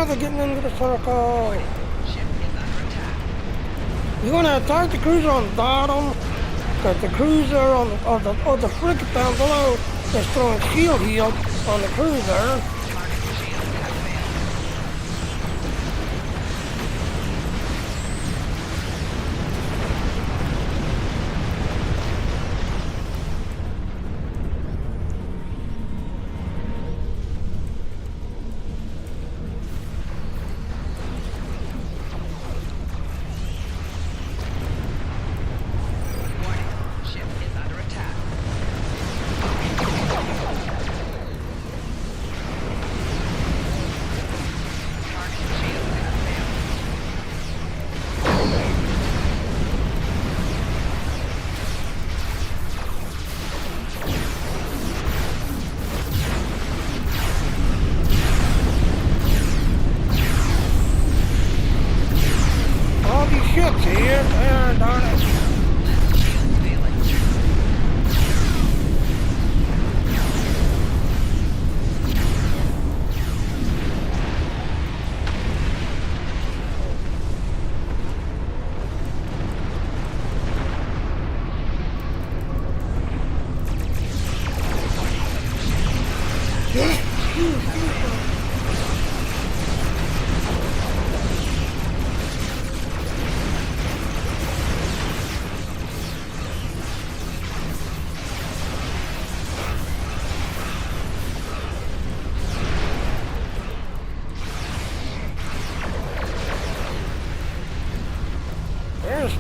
They're getting into the circle. You want to attack the cruiser on the bottom, because the cruiser or the frigate down below is throwing shield heal on the cruiser.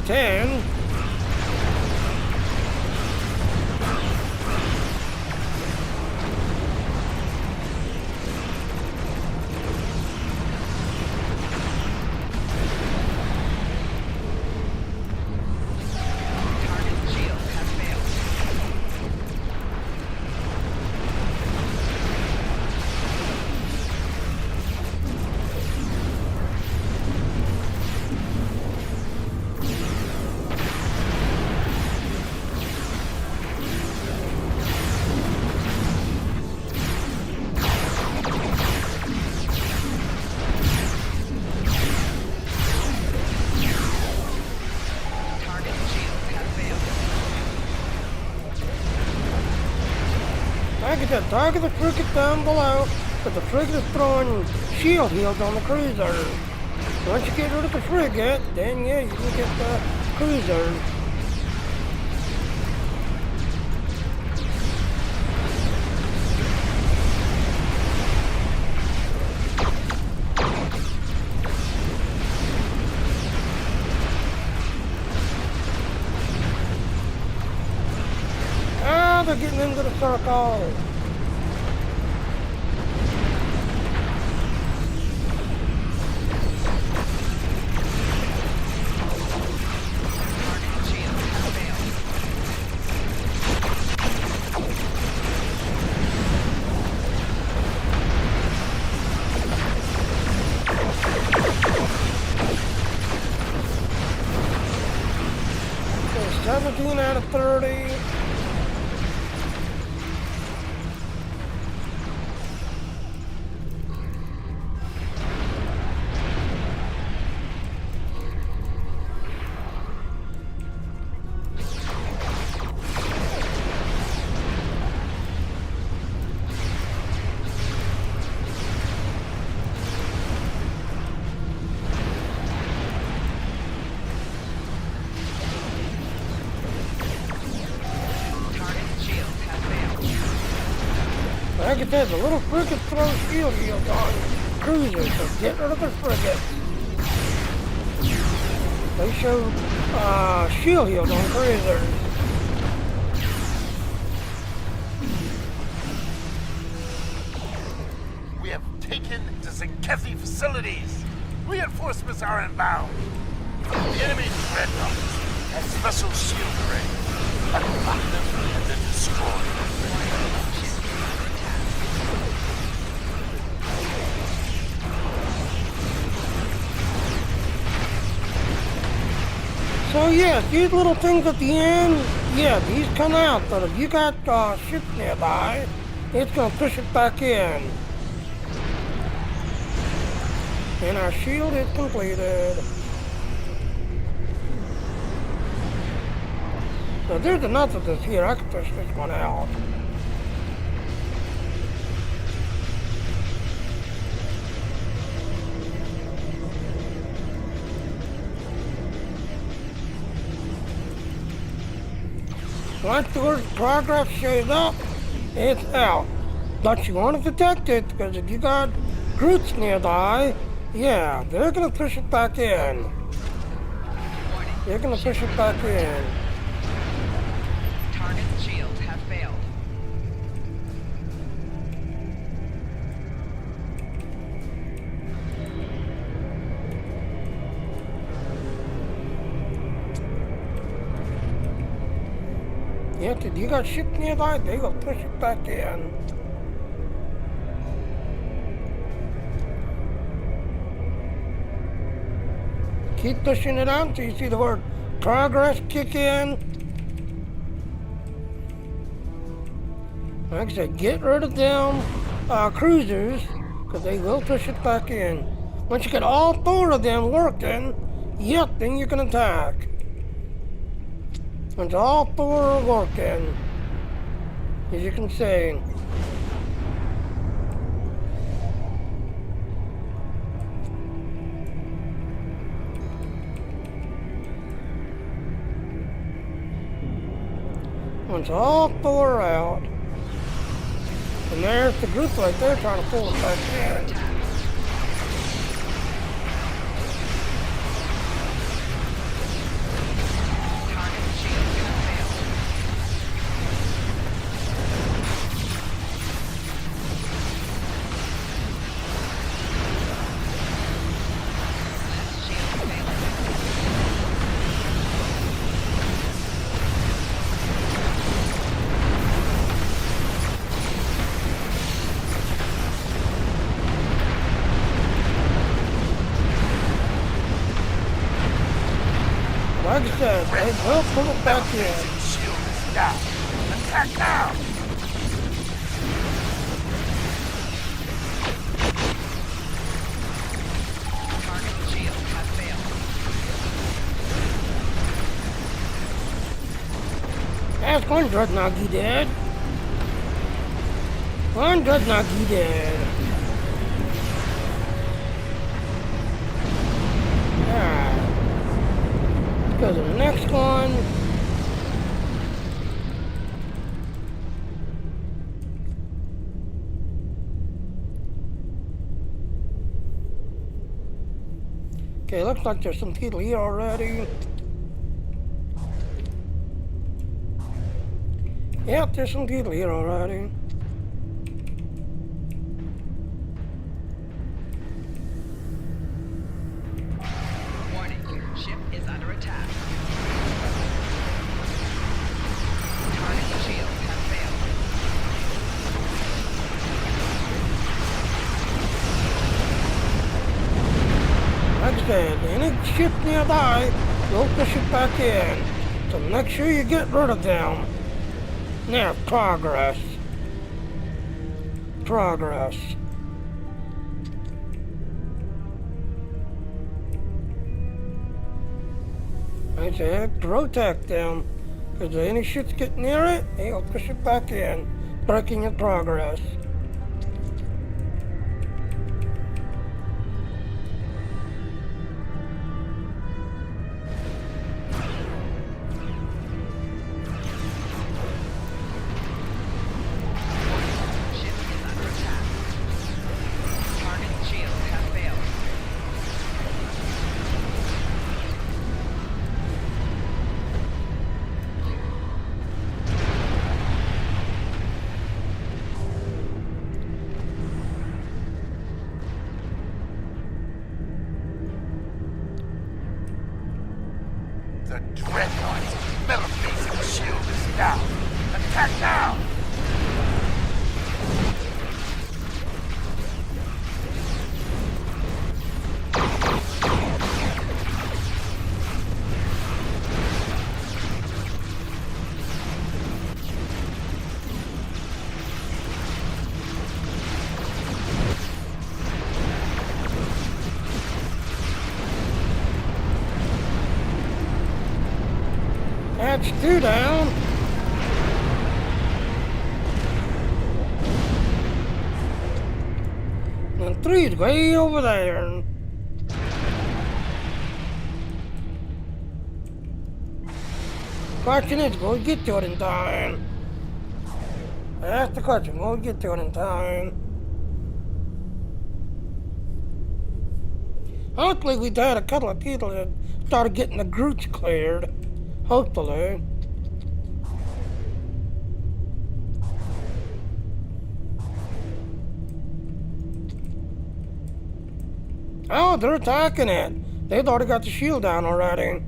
10. Target shield has failed. Target shield has failed. Target that, target the frigate down below, but the frigate is throwing shield heals on the cruiser. Once you get rid of the frigate, then yeah, you can get the cruiser. Ah, they're getting into the circle. Target shield has failed. Okay, 17 out of 30. Target shield has failed. Like I said, the little frigate throws shield heals on cruisers, so get rid of the frigate. They show shield heals on cruisers. We have taken the Zenkethi facilities. Reinforcements are inbound. The enemy dreadnought has special shield array. Unlock them and then destroy them. So yeah, these little things at the end, yeah, these come out, but if you got ships nearby, it's gonna push it back in. And our shield is completed. So there's enough of this here, I can push this one out. Once the word progress shows up, it's out. But you want to protect it, because if you got Groots nearby, yeah, they're gonna push it back in. They're gonna push it back in. Target shield has failed. Yeah, if you got ships nearby, they will push it back in. Keep pushing it out until you see the word progress kick in. Like I said, get rid of them cruisers, because they will push it back in. Once you get all four of them working, yep, then you can attack. Once all four are working, as you can see. Once all four are out, and there's the group right there trying to pull it back in. Well, pull it back in. Shield is down. Attack now! Target shield has failed. That's one dreadnought he dead. One dreadnought he dead. Alright. Let's go to the next one. Okay, looks like there's some people here already. Yep, there's some people here already. Warning, ship is under attack. Target shield has failed. Like I said, any ship nearby, rope the ship back in. So make sure you get rid of them. Now, progress. Progress. I said, protect them. Because if any ships get near it, they'll push it back in, breaking your progress. Ship is under attack. Target shield has failed. The Dreadnought's metal-facing shield is down. Attack now! That's two down. And three's way over there. Question is, will we get to it in time? That's the question, will we get to it in time? Hopefully we've had a couple of people that started getting the groups cleared. Hopefully. Oh, they're attacking it. They've already got the shield down already.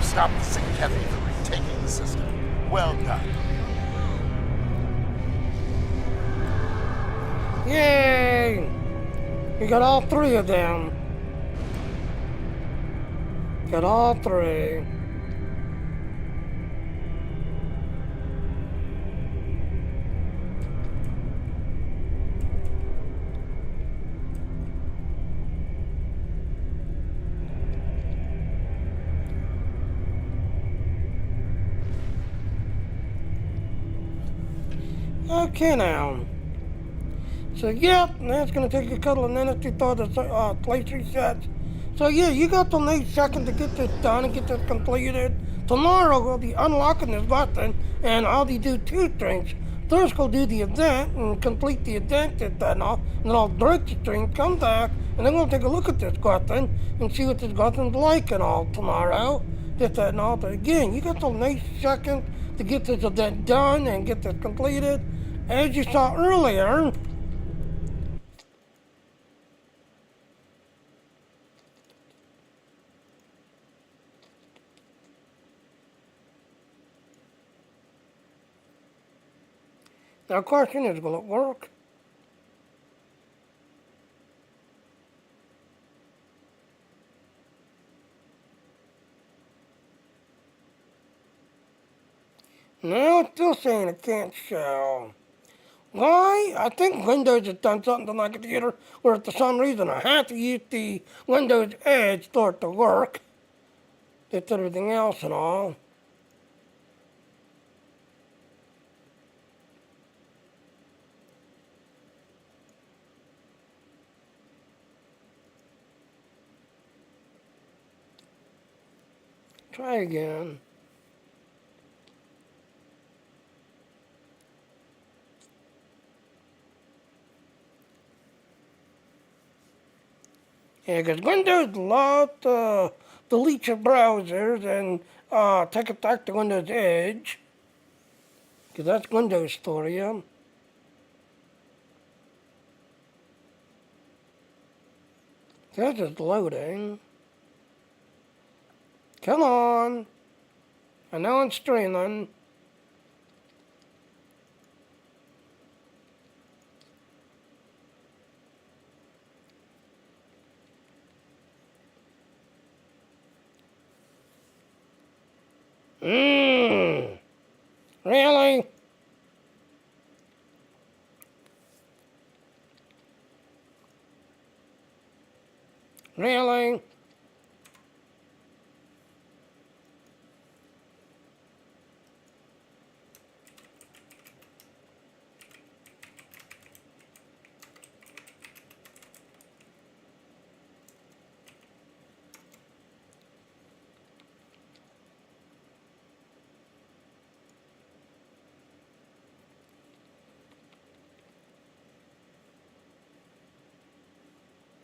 Stop the syfy from retaking the system. Well done. Yay! We got all three of them. Got all three. Okay now. So yep, that's gonna take a couple of minutes before the place resets. So yeah, you got till 8 seconds to get this done and get this completed. Tomorrow we'll be unlocking this weapon and I'll be do two things. First we'll do the event and complete the event and all. and then I'll break the stream, come back, and then we'll take a look at this Guthin and see what this Guthin's like and all tomorrow. This, that, and all. But again, you got till next second to get this event done and get this completed. As you saw earlier, now, the question is, will it work? No, it's still saying it can't show. Why? I think Windows has done something to my computer where for some reason I have to use the Windows Edge for it to work. It's everything else and all. Try again. Yeah, because Windows loves to delete your browsers and take it back to Windows Edge. Because that's Windows for you. That's just loading. Come on. I know I'm streaming. Really? Really?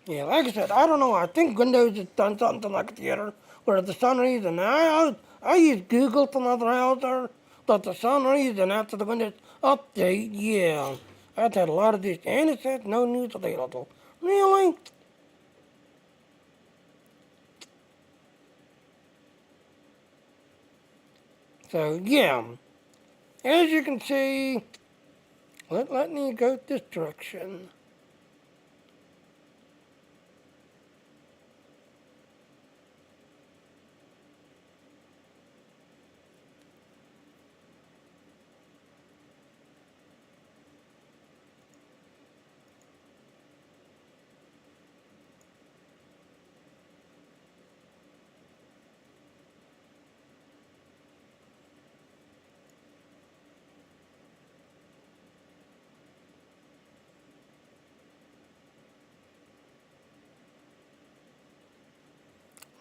Yeah, like I said, I don't know. I think Windows has done something to my computer where for some reason, I use Google for my browser, but for some reason after the Windows update, yeah, I've had a lot of this, and it says no news available. Really? So, yeah, as you can see, let me go this direction.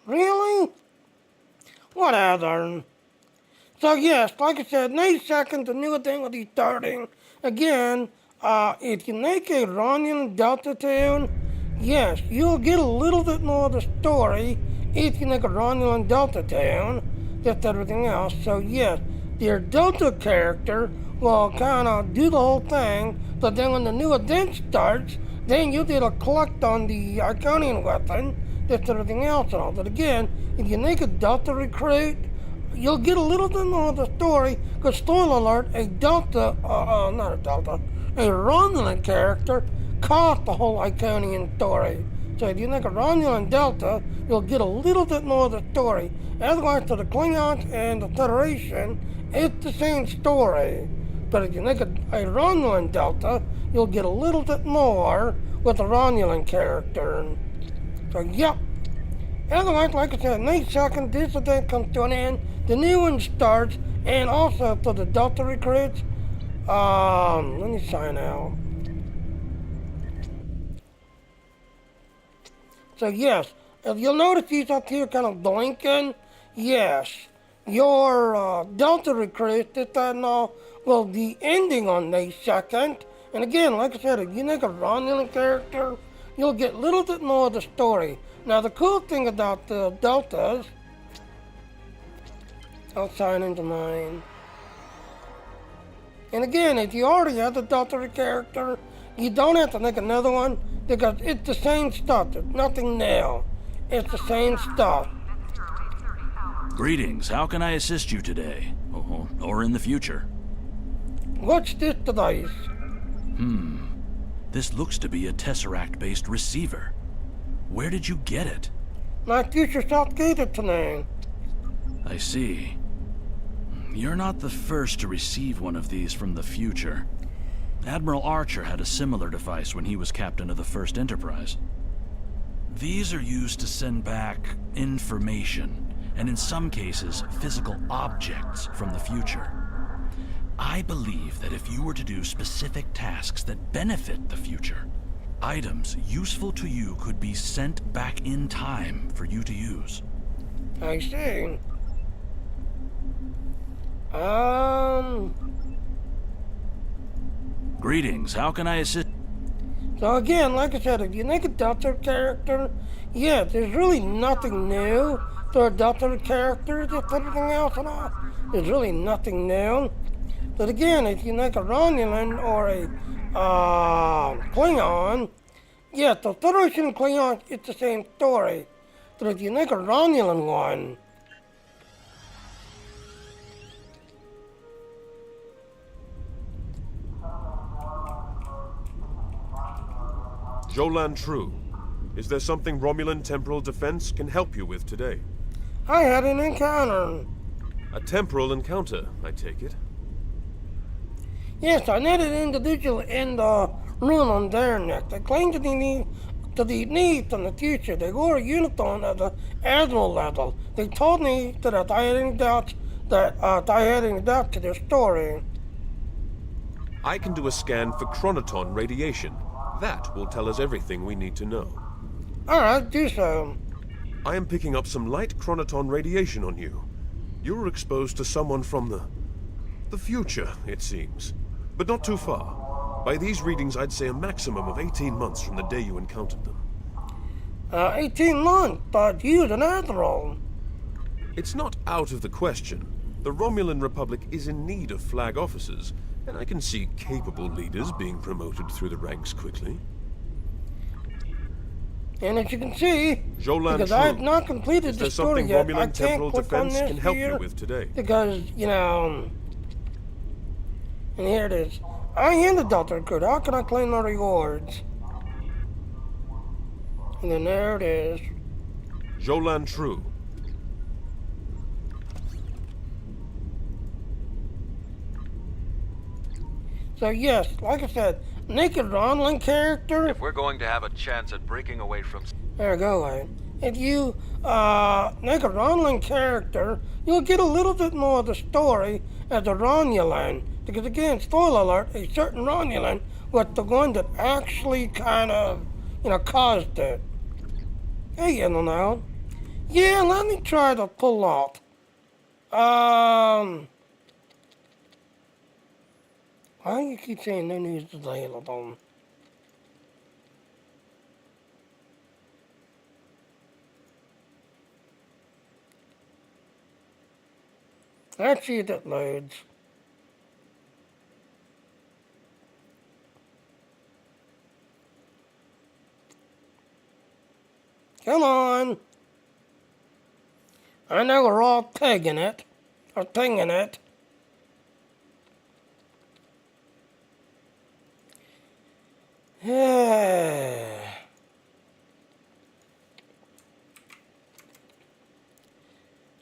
Really? Whatever. So yes, like I said, next second the new thing will be starting. Again, if you make a Romulan Delta tune, yes, you'll get a little bit more of the story if you make a Romulan Delta tune, just everything else. So yes, your Delta character will kind of do the whole thing, but then when the new event starts, then you'll be able to collect on the Iconian weapon, just everything else and all. But again, if you make a Delta recruit, you'll get a little bit more of the story, because spoiler alert, a Romulan character caught the whole Iconian story. So if you make a Romulan Delta, you'll get a little bit more of the story. Otherwise, for the Klingons and the Federation, it's the same story. But if you make a Romulan Delta, you'll get a little bit more with the Romulan character. So, yep. Otherwise, like I said, next second, this event comes to an end. The new one starts, and also for the Delta recruits, let me sign out. So yes, if you'll notice these up here kind of blinking, yes, your Delta recruits, this, that, and all, will be ending on May 2nd, And again, like I said, if you make a Romulan character, you'll get a little bit more of the story. Now, the cool thing about the Deltas, I'll sign into mine. And again, if you already have the Delta character, you don't have to make another one because it's the same stuff. There's nothing new. It's the same stuff. Greetings. How can I assist you today? Or in the future? What's this device? This looks to be a Tesseract-based receiver. Where did you get it? My future self gave it to me. I see. You're not the first to receive one of these from the future. Admiral Archer had a similar device when he was captain of the First Enterprise. These are used to send back information, and in some cases, physical objects from the future. I believe that if you were to do specific tasks that benefit the future, items useful to you could be sent back in time for you to use. I see. Greetings, how can I assist? So again, like I said, if you make a Delta character, yeah, there's really nothing new to a Delta character, just everything else and all. There's really nothing new. But again, if you make a Romulan or a Klingon, yeah, the Federation Klingon, it's the same story. But if you make a Romulan one, Jolan True, is there something Romulan temporal defense can help you with today? I had an encounter. A temporal encounter, I take it? Yes, I met an individual in the room on their neck. They claimed to be need from the future. They wore a uniform at the admiral level. They told me that if I had any doubts, to their story. I can do a scan for chronoton radiation. That will tell us everything we need to know. Alright, do so. I am picking up some light chronoton radiation on you. You were exposed to someone from the future, it seems. But not too far. By these readings, I'd say a maximum of 18 months from the day you encountered them. 18 months, but you was an admiral. It's not out of the question. The Romulan Republic is in need of flag officers, and I can see capable leaders being promoted through the ranks quickly. And as you can see, Jolan because True, I have not completed the story yet, Romulan I can't temporal click on defense this can help here you with today? because, and here it is. I am the Delta recruit. How can I claim my rewards? And then there it is. Jolan True. So yes, like I said, naked Romulan character. If we're going to have a chance at breaking away from... There we go, Wayne. If you make a Romulan character, you'll get a little bit more of the story as a Romulan. Because again, spoiler alert, a certain Romulan was the one that actually kind of, caused it. Hey, now. Yeah, let me try to pull off. Why do you keep saying no news available? Let's see if it loads. Come on. I know we're all pegging it, or pinging it.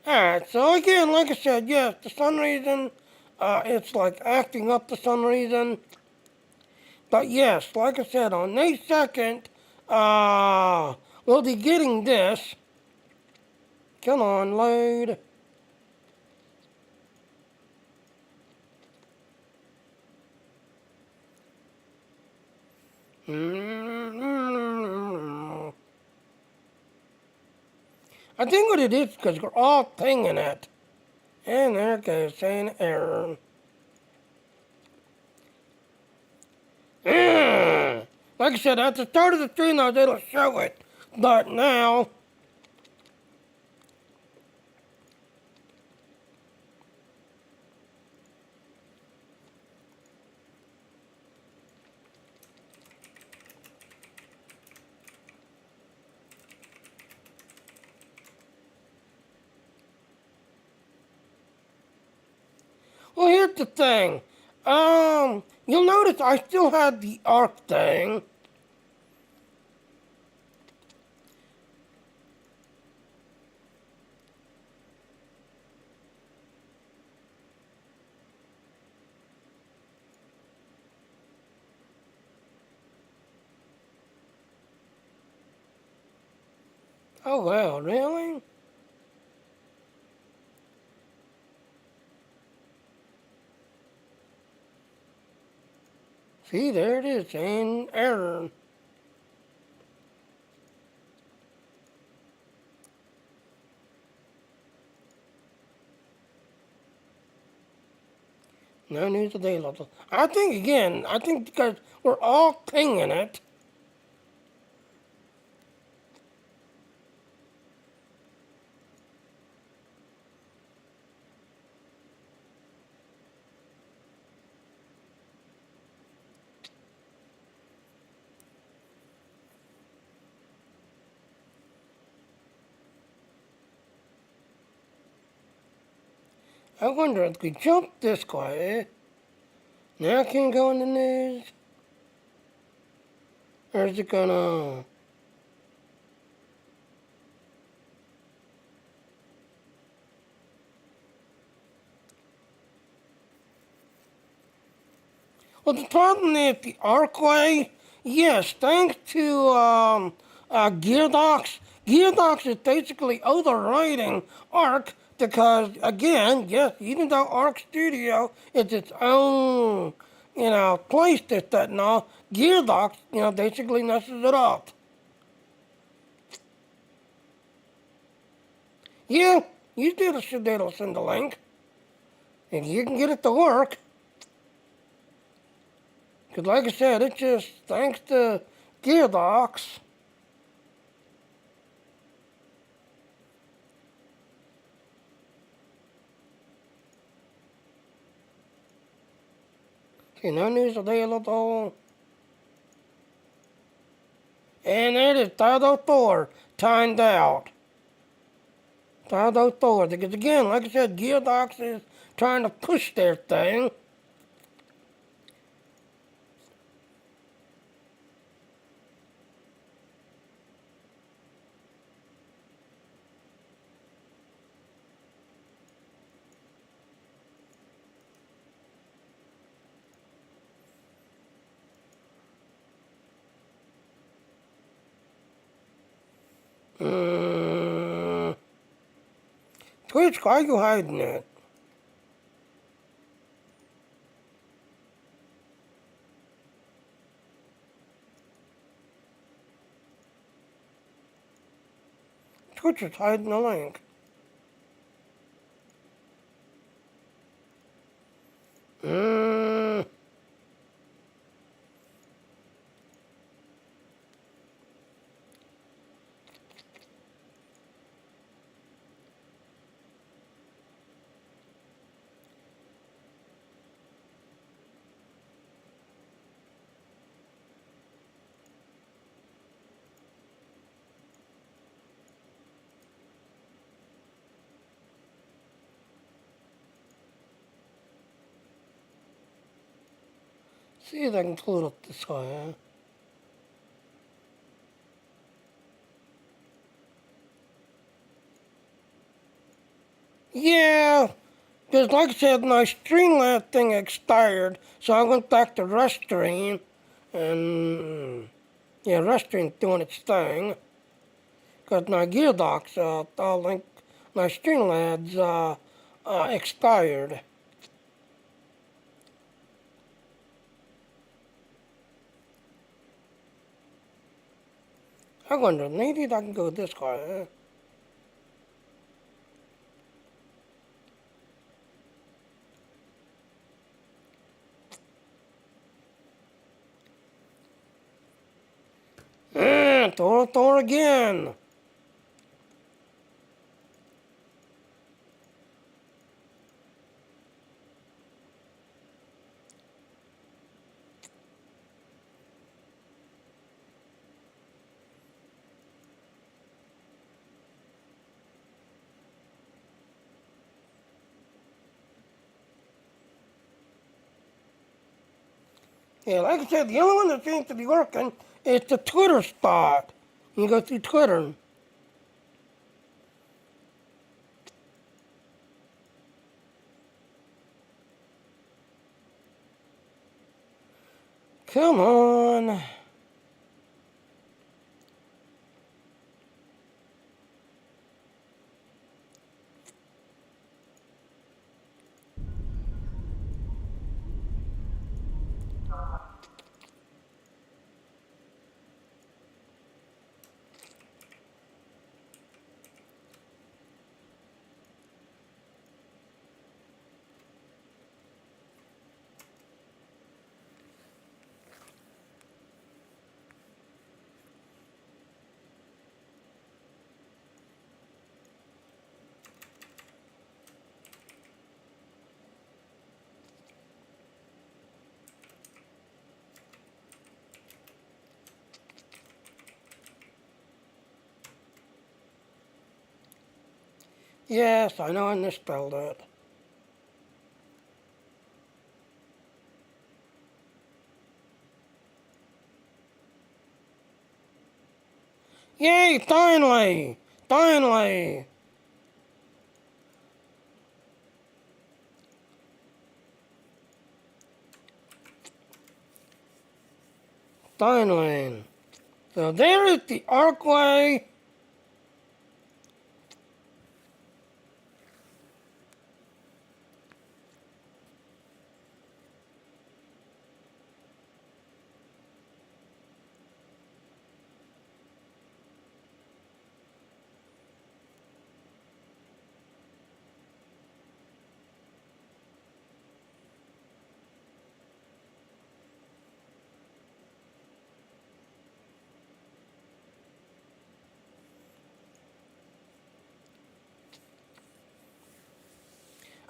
Alright, so again, like I said, yes, for some reason, it's like acting up for some reason. But yes, like I said, on May 2nd, we'll be getting this. Come on, load. I think what it is because we're all pinging it. And there it goes, saying error. Like I said, at the start of the stream, I was able to show it. But now... Well, here's the thing. You'll notice I still had the arc thing. Oh, well, really? See, there it is, in error. No news today, Lotta. I think, again, because we're all pinging it. I wonder if we jump this way. Now I can go in the news. Or is it gonna... Well, the problem is the arcway. Yes, thanks to Gearbox. Gearbox is basically overriding Arc because, again, yes, even though Arc Studio is its own, place that and all, Gearbox, basically messes it up. Yeah, you should be able to send a link. And you can get it to work. Because like I said, it's just thanks to Gearbox. See, no news available. And it is Tado Thor timed out. Tado Thor. Because again, like I said, Gearbox is trying to push their thing. Twitch, why are you hiding it? Twitch is hiding the link. See if I can pull it up this way, huh? Yeah, because like I said, my Streamlab thing expired, so I went back to Restream, and yeah, Restream's doing its thing. Because my Gearbox, my Streamlab's expired. I wonder, maybe I can go this way, huh? Thor again. Yeah, like I said, the only one that seems to be working is the Twitter spot. You go through Twitter. Come on. Yes, I know I misspelled it. Yay, finally! Finally! Finally. So there is the archway.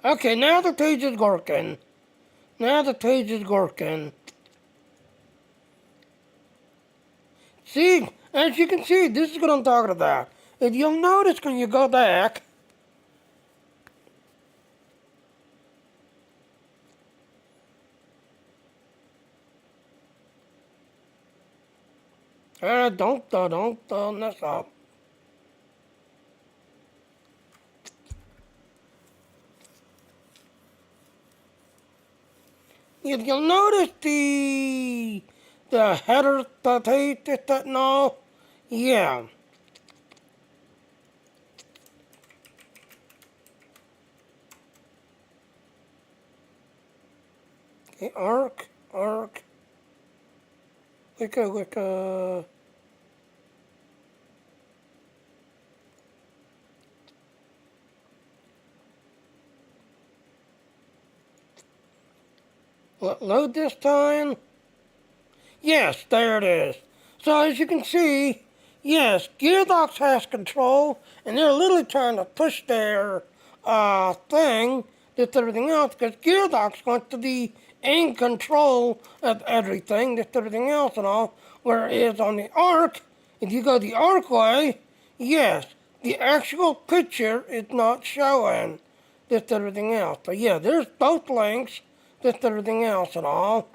Okay, now the page is working. Now the page is working. See, as you can see, this is what I'm talking about. If you'll notice when you go back, don't mess up. If you'll notice the header, the tape, this, that, and all, yeah. Okay, arc. Wicca. Load this time. Yes, there it is. So as you can see, yes, Gearbox has control, and they're literally trying to push their thing, just everything else, because Gearbox wants to be in control of everything, just everything else and all. Whereas on the Arc, if you go the Arc way, yes, the actual picture is not showing, just everything else. So yeah, there's both links, just everything else and all.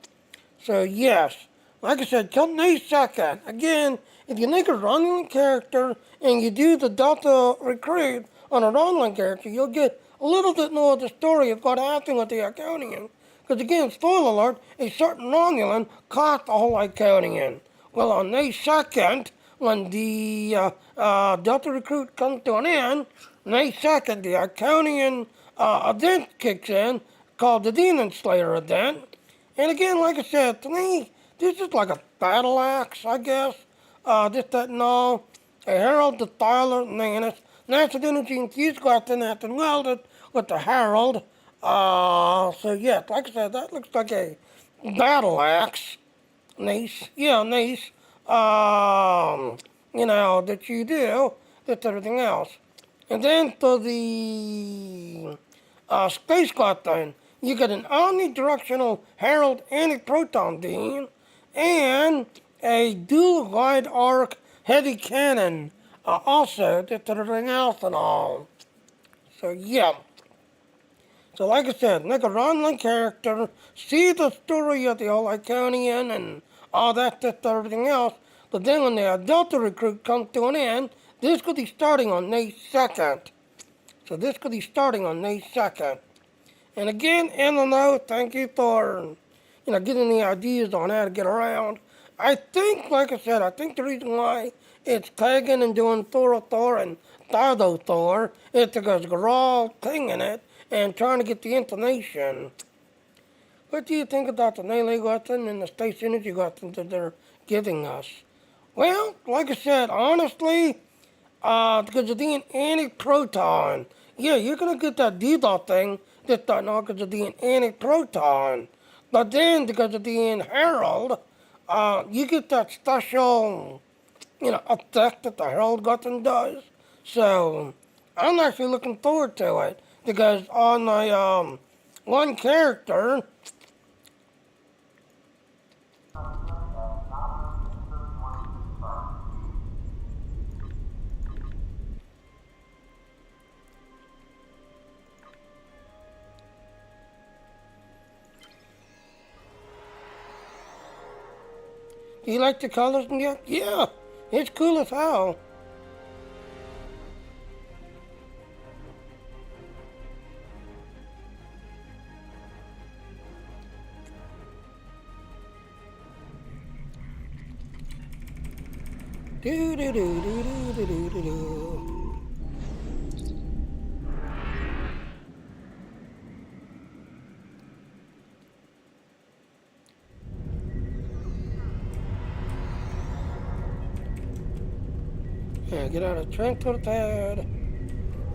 So yes, like I said, till May 2nd. Again, if you make a Romulan character and you do the Delta recruit on a Romulan character, you'll get a little bit more of the story of what happened with the Iconian. Because again, spoiler alert, a certain Romulan caught the whole Iconian. Well, on May 2nd, when the Delta recruit comes to an end, May 2nd, the Iconian event kicks in, called the Demon Slayer event. And again, like I said, to me, this is like a battle axe, I guess. This, that, and all. A herald, the Thyler, Manus. Natural energy infused weapon has been welded with the herald. So yeah, like I said, that looks like a battle axe. Nice. Yeah, nice. that you do, that's everything else. And then for the space god thing, you get an omnidirectional Herald anti-proton beam and a dual wide arc heavy cannon. Also, that's everything else and all. So yeah. So like I said, make a online character, see the story of the whole Iconian and all that, everything else. But then when the Delta recruit comes to an end, this could be starting on May 2nd. So this could be starting on May 2nd. And again, in the note, thank you for, getting the ideas on how to get around. I think, like I said, I think the reason why it's Kagan and doing Thor and Thor is because they're all pinging it and trying to get the information. What do you think about the melee weapon and the space energy weapons that they're giving us? Well, like I said, honestly, because of the anti-proton, yeah, you're going to get that D-dot thing that's not because of the anti-proton. But then, because of the Herald, you get that special, effect that the Herald weapon does. So, I'm actually looking forward to it. Because on my, one character, do you like the colors in there? Yeah, it's cool as hell. Do do do do do do do do do. Yeah, get out of transport pad.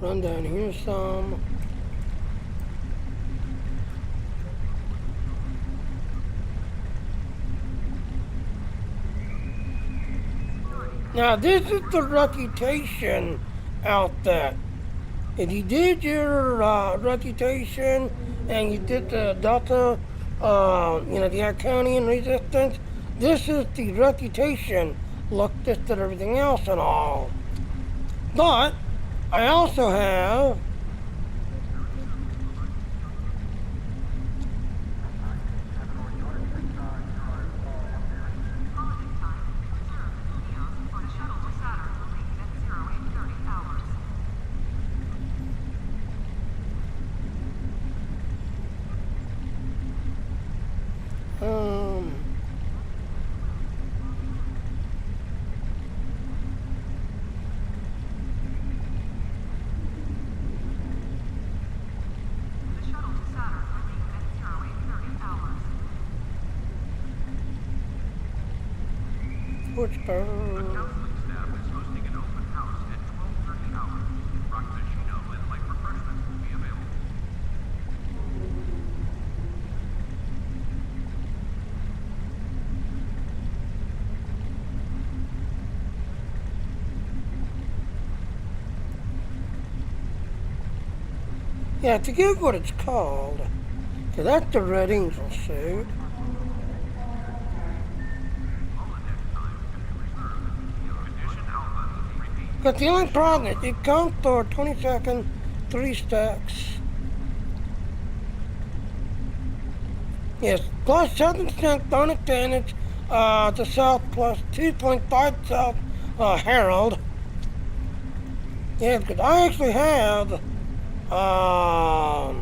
Run down here some. Now, this is the reputation outfit. If you did your reputation and you did the Delta, the Iconian resistance, this is the reputation. Look, this and everything else and all. But I also have yeah, to get what it's called. So that's the Red Angel suit. But the only problem is it comes for 20 seconds, 3 stacks. Yes, plus 7% bonus damage to South, plus 2.5 South Herald. Yeah, because I actually have but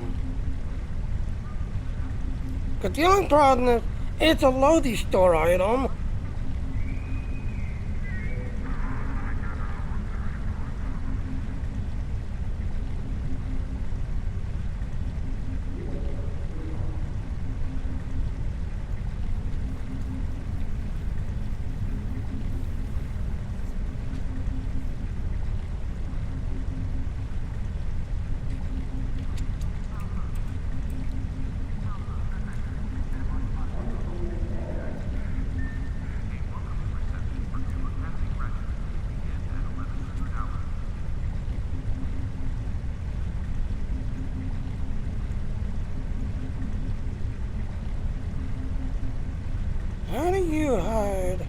the only problem is it's a Lodi store item. You hide.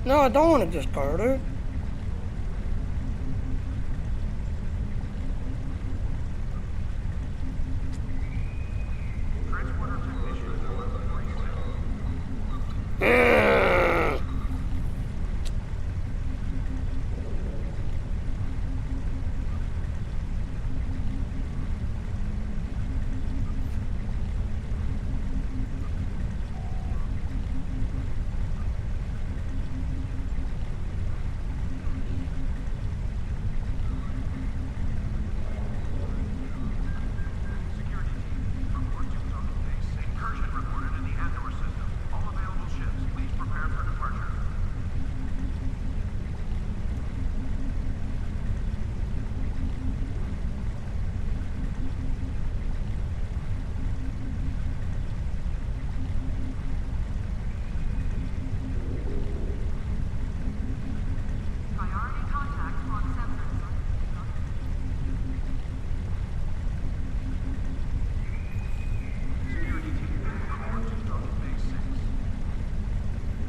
No, I don't want to discard it.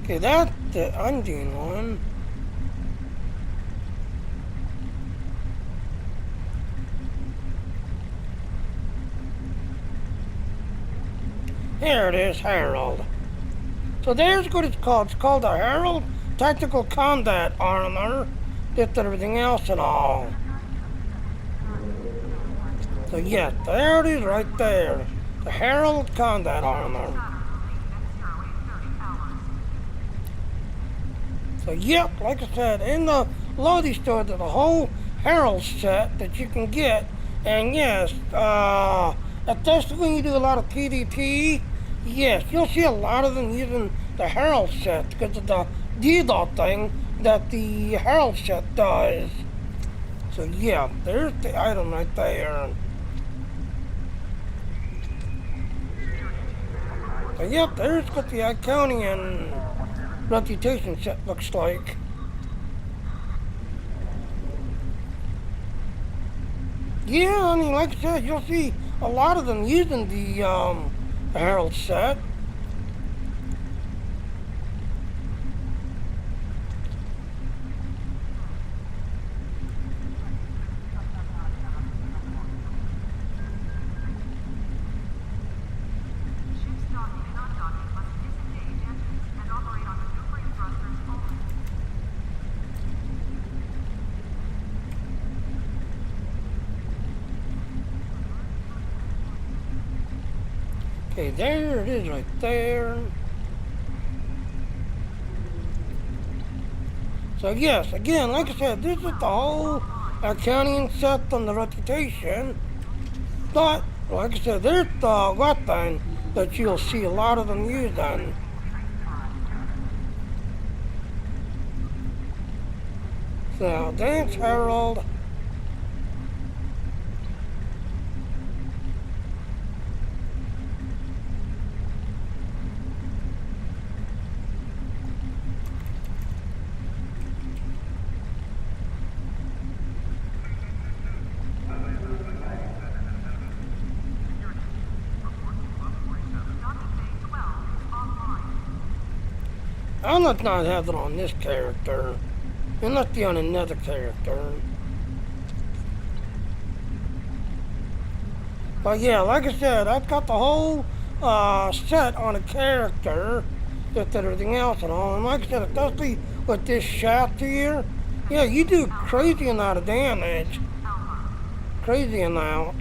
Okay, that's the undine one. Here it is, Herald. So there's what it's called. It's called a Herald Tactical Combat Armor. Just everything else and all. So yeah, there it is right there. The Herald Combat Armor. So yep, like I said, in the Lodi store there's a whole Herald set that you can get. And yes, especially when you do a lot of PvP, yes, you'll see a lot of them using the Herald set because of the deal thing that the Herald set does. So yeah, there's the item right there. So yep, there's what the Iconian reputation set looks like. Yeah, I mean, like I said, you'll see a lot of them using the Herald set. Okay, there it is right there. So yes, again, like I said, this is the whole Iconian set on the reputation. But, like I said, there's the weapon that you'll see a lot of them using. So, Dance Herald. I'm not have it on this character. It must be on another character. But yeah, like I said, I've got the whole set on a character, just everything else and all. And like I said, especially with this shaft here, yeah, you do crazy amount of damage. Crazy amount.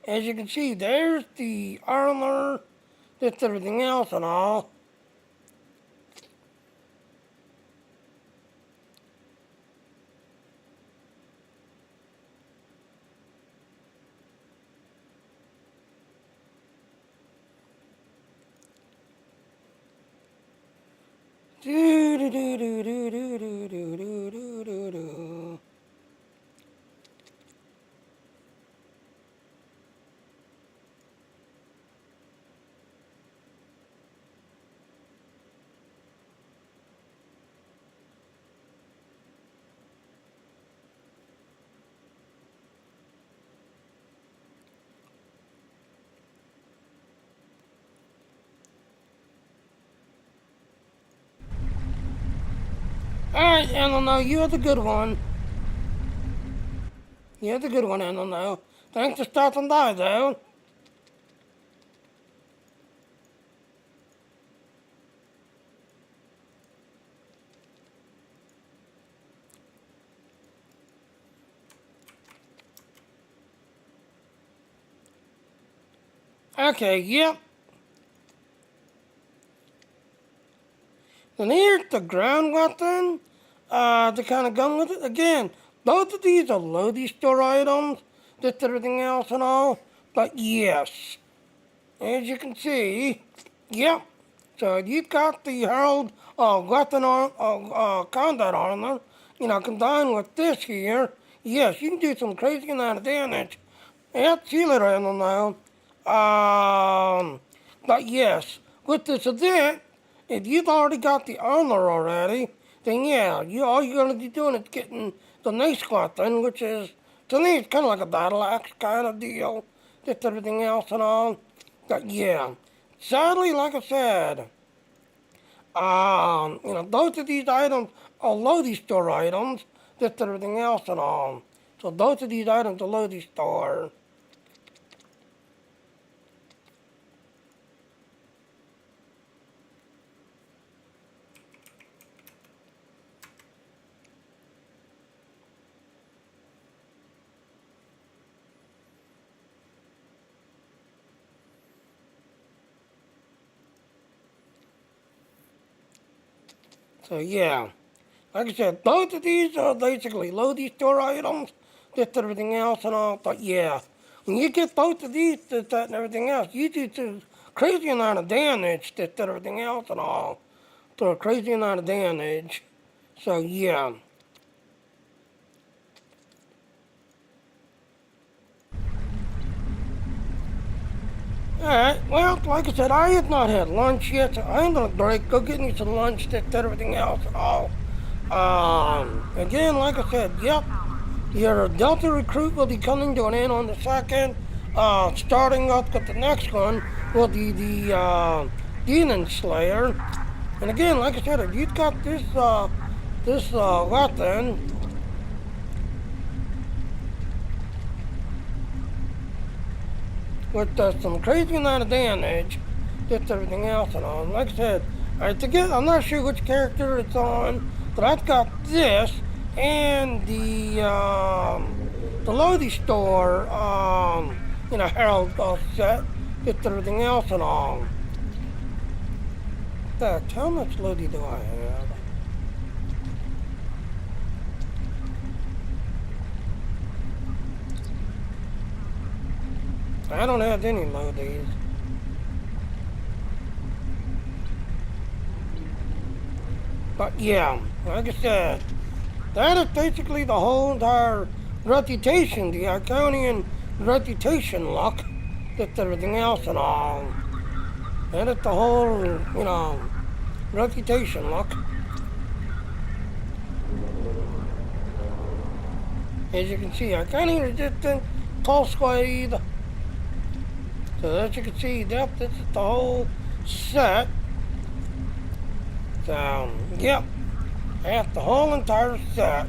As you can see, there's the armor, that's everything else and all. Do do do do do do do do do do do do. Alright, Eleanor, you're the good one. You're the good one, Eleanor. Thanks for stopping by, though. Okay, yep. Then here's the ground weapon. To kind of go with it. Again, both of these are loading store items. Just everything else and all. But yes, as you can see, yep. So you've got the Herald weapon combat armor. You know, combined with this here. Yes, you can do some crazy amount of damage. Yep, see you later, I don't know. But yes, with this event, if you've already got the armor already, then yeah, all you're going to be doing is getting the nice weapon, which is, to me, it's kind of like a battle axe kind of deal, just everything else and all. But yeah, sadly, like I said, you know, both of these items are loading store items, just everything else and all. So both of these items are loading store. So yeah, like I said, both of these are basically loading store items, just everything else and all. But yeah, when you get both of these, this, that, and everything else, you do crazy amount of damage, just everything else and all. So a crazy amount of damage. So yeah. Alright, well, like I said, I have not had lunch yet, so I'm gonna break, go get me some lunch, just everything else and all. Again, like I said, yep, your Delta recruit will be coming to an end on the 2nd. Starting up with the next one will be the Demon Slayer. And again, like I said, if you've got this weapon, with some crazy amount of damage, just everything else and all. Like I said, I'm not sure which character it's on, but I've got this and the Lodi store, you know, Herald set, just everything else and all. In fact, how much Lodi do I have? I don't have any Lodis. But yeah, like I said, that is basically the whole entire reputation, the Iconian reputation look, just everything else and all. That is the whole, you know, reputation look. As you can see, Iconian resistant, pulse wave. So as you can see, yep, this is the whole set. So, yep, that's the whole entire set.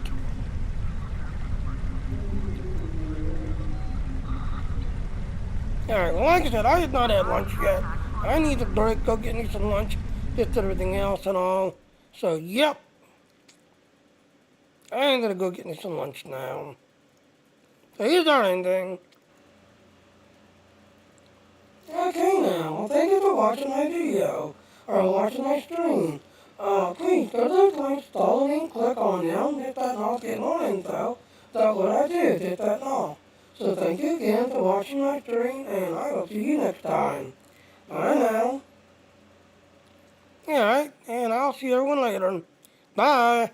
Alright, well, like I said, I have not had lunch yet. I need a break, go get me some lunch, just everything else and all. So, yep, I'm gonna go get me some lunch now. So here's our ending. Okay now, well thank you for watching my video, or watching my stream. Please go to those links, follow me, click on them, hit that knob, get more info. That's what I did, hit that knob. So thank you again for watching my stream, and I will see you next time. Bye now. Alright, and I'll see everyone later. Bye.